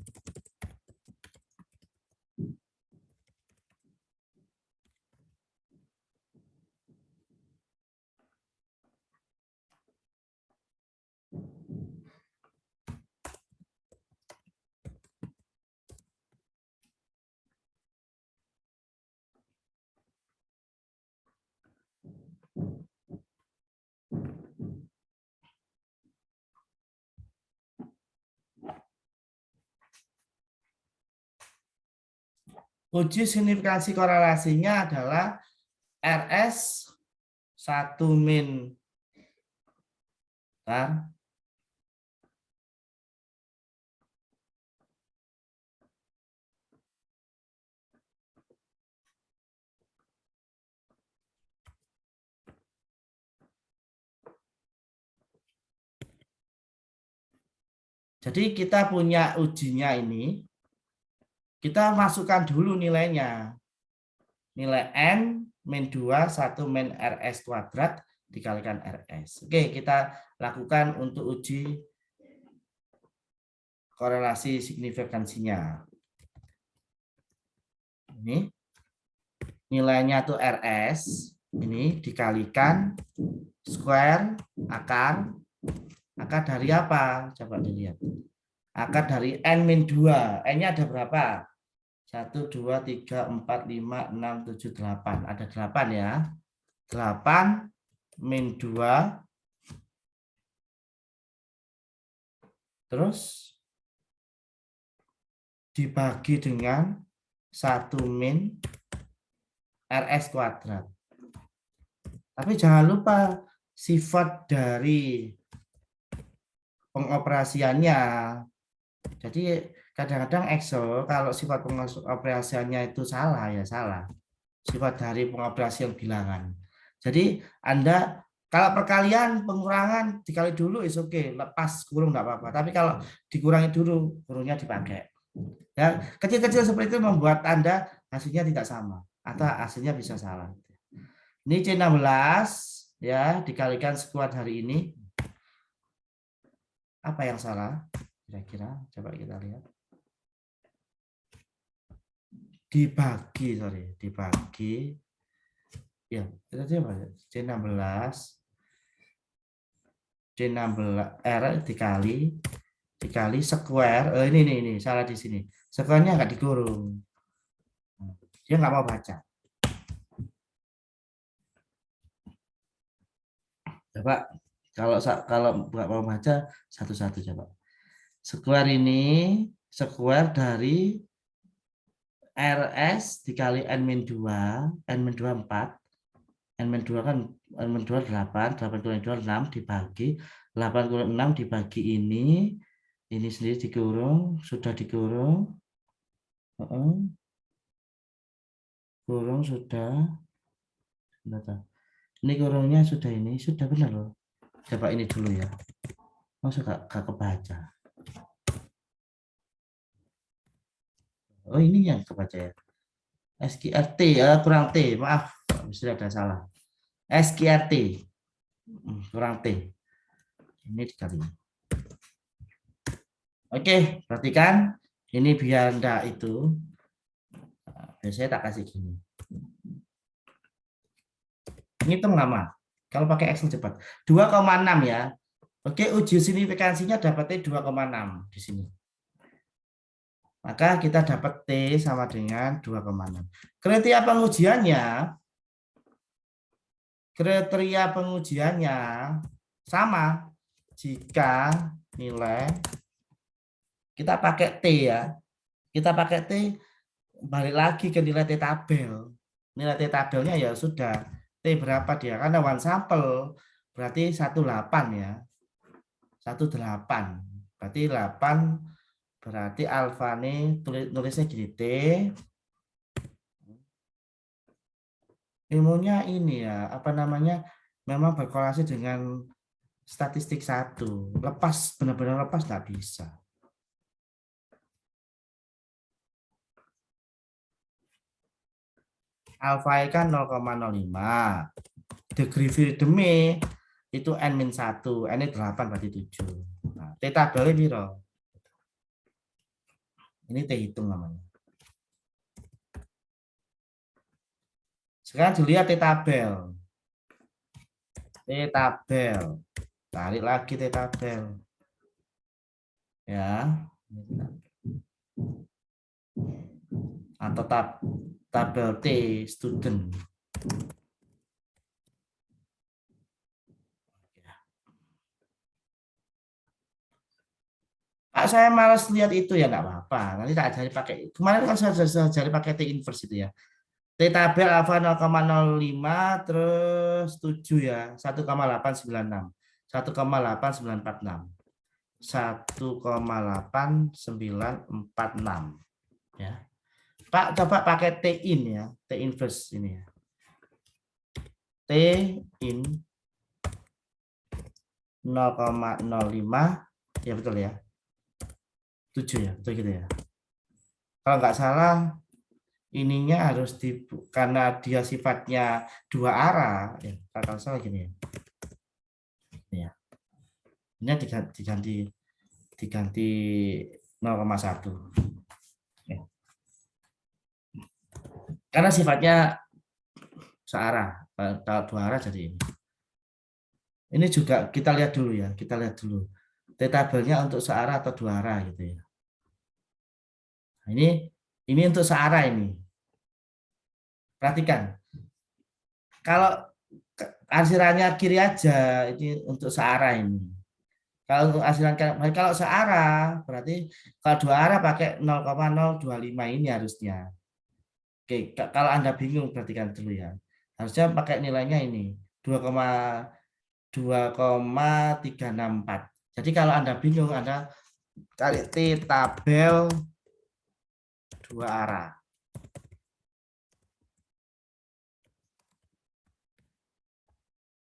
Uji signifikansi korelasinya adalah RS 1 min. Nah, jadi kita punya ujinya ini, kita masukkan dulu nilainya. Nilai N min 2, 1 min RS kuadrat dikalikan RS. Oke, kita lakukan untuk uji korelasi signifikansinya. Ini nilainya tuh RS, ini dikalikan square akar dari apa? Coba dilihat. Akar dari N-2. N-nya ada berapa? 1, 2, 3, 4, 5, 6, 7, 8. Ada 8 ya. 8 min 2. Terus dibagi dengan 1 min RS kuadrat. Tapi jangan lupa sifat dari pengoperasiannya. Jadi kadang-kadang Excel kalau sifat pengoperasiannya itu salah ya salah. Sifat dari pengoperasian bilangan. Jadi Anda kalau perkalian pengurangan dikali dulu is oke, lepas kurung enggak apa-apa. Tapi kalau dikurangi dulu, kurungnya dipakai. Ya, kecil-kecil seperti itu membuat Anda hasilnya tidak sama atau hasilnya bisa salah. Ini C16 ya, dikalikan sekuat hari ini. Apa yang salah? Kira-kira coba kita lihat. Dibagi, dibagi. Ya, itu apa? C16 R dikali square. Ini salah di sini. Square-nya nggak dikurung. Dia nggak mau baca. Coba kalau nggak mau baca satu-satu coba. Square ini square dari RS dikali N-2, N-2 4, N-2 kan N-2 8, 8 kurangi 2 6 dibagi 8 kurangi 6 dibagi ini sendiri dikurung, sudah dikurung. Kurung sudah. Ini kurungnya sudah sudah benar loh. Coba ini dulu ya. Masa gak kebaca. Oh ini yang kebaca ya. SQRT ya, kurang T, maaf sudah ada salah. SQRT kurang T. Ini dikali. Oke, perhatikan ini biar enggak itu. Biasanya tak kasih gini. Ngitung lama. Kalau pakai Excel cepat. 2,6 ya. Oke, uji signifikansinya dapatnya 2,6 di sini. Maka kita dapat T sama dengan 2,6. Kriteria pengujiannya sama jika nilai kita pakai T ya. Kita pakai T, balik lagi ke nilai T tabel. Nilai T tabelnya ya sudah. T berapa dia? Karena one sampel berarti 18 ya. 18. Berarti 8. Berarti alfa nih nulisnya gini T. Ilmunya ini ya, apa namanya? Memang berkorelasi dengan statistik 1. Lepas, benar-benar lepas nggak bisa. Alfa kan 0,05. Degree freedom itu N-1. N 8 berarti 7. Nah, T tabelnya berapa? Ini T hitung namanya. Sekarang dilihat T tabel. T tabel. Tarik lagi T tabel. Ya. Atau tabel T student. Pak, saya malas lihat itu ya, enggak apa-apa. Nanti tak ajari pakai. Kemarin kan saya ajari pakai T inverse itu ya. T tabel alfa 0,05 terus 7 ya, 1,896. 1,8946. 1,8946 ya. Pak, coba pakai T in ya, T inverse ini ya. T in 0,05 ya, betul ya. 7 ya, betul gitu ya. Kalau nggak salah ininya harus karena dia sifatnya dua arah ya, kalau salah gini ya. Ya. Ini diganti 0,1. Ya. Karena sifatnya searah, kalau dua arah jadi ini. Ini juga kita lihat dulu ya, kita lihat dulu. T tabelnya untuk searah atau dua arah gitu ya. Nah, ini untuk searah ini. Perhatikan. Kalau asirannya kiri aja, ini untuk searah ini. Kalau untuk asiran kalau searah berarti kalau dua arah pakai 0,025 ini harusnya. Oke, kalau Anda bingung perhatikan dulu ya. Harusnya pakai nilainya ini 2,364. Jadi kalau Anda bingung, Anda cari T tabel dua arah.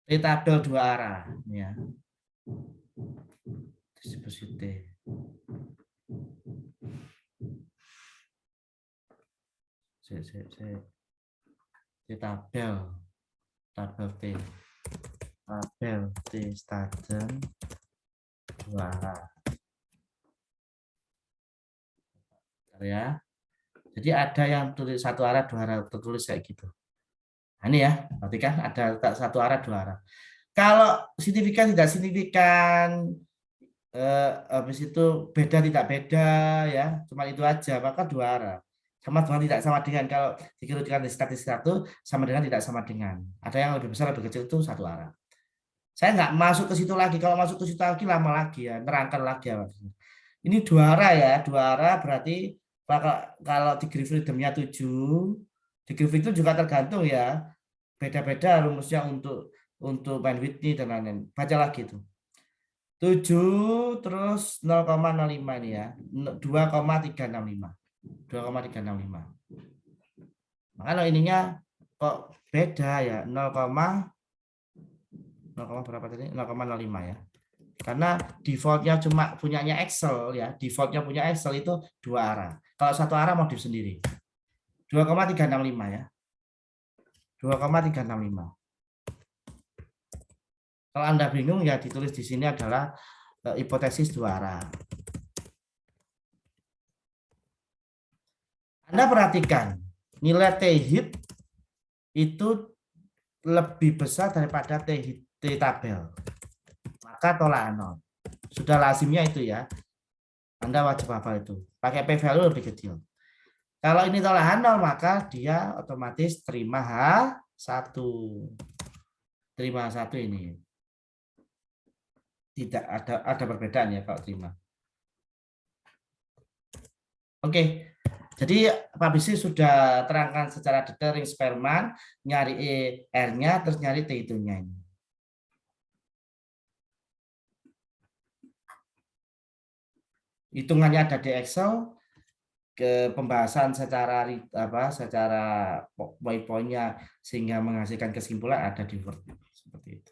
T-tabel dua arah ya. Distribusi T. T-tabel. Tabel T. Tabel T Staden dua arah. Ya. Jadi ada yang tulis satu arah dua arah, tertulis kayak gitu. Nah, ini ya, berarti kan ada satu arah dua arah. Kalau signifikan tidak signifikan, habis itu beda tidak beda ya, cuma itu aja, maka dua arah. Sama dengan tidak sama dengan, kalau dikerucutkan di statistik satu sama dengan tidak sama dengan. Ada yang lebih besar lebih kecil itu satu arah. Saya nggak masuk ke situ lagi. Kalau masuk ke situ lagi lama lagi ya, nerangkan lagi ya. Ini dua arah ya, dua arah berarti kalau degree freedom-nya 7, degree freedom juga tergantung ya. Beda-beda rumusnya untuk bandwidth dan lain-lain. Baca lagi itu. 7 terus 0,05 ini ya. 2,365. 2,365. Makanya ininya kok beda ya, 0, berapa tadi? 0,05 ya. Karena defaultnya cuma punyanya Excel ya, defaultnya punya Excel itu dua arah. Kalau satu arah modif sendiri. 2,365 ya. 2,365. Kalau Anda bingung ya ditulis di sini adalah hipotesis dua arah. Anda perhatikan nilai T-hit itu lebih besar daripada T-tabel. Maka tolak 0. Sudah lazimnya itu ya. Anda wajib hafal itu. Pakai p-value lebih kecil. Kalau ini tolak 0 maka dia otomatis terima H1. Terima H1 ini. Tidak ada perbedaan ya kalau terima. Oke. Jadi Pak Bisri sudah terangkan secara detail ring Spearman, nyari R-nya, terus nyari T-hitungnya ini. Hitungannya ada di Excel, ke pembahasan secara poin-poinnya sehingga menghasilkan kesimpulan ada di Word seperti itu.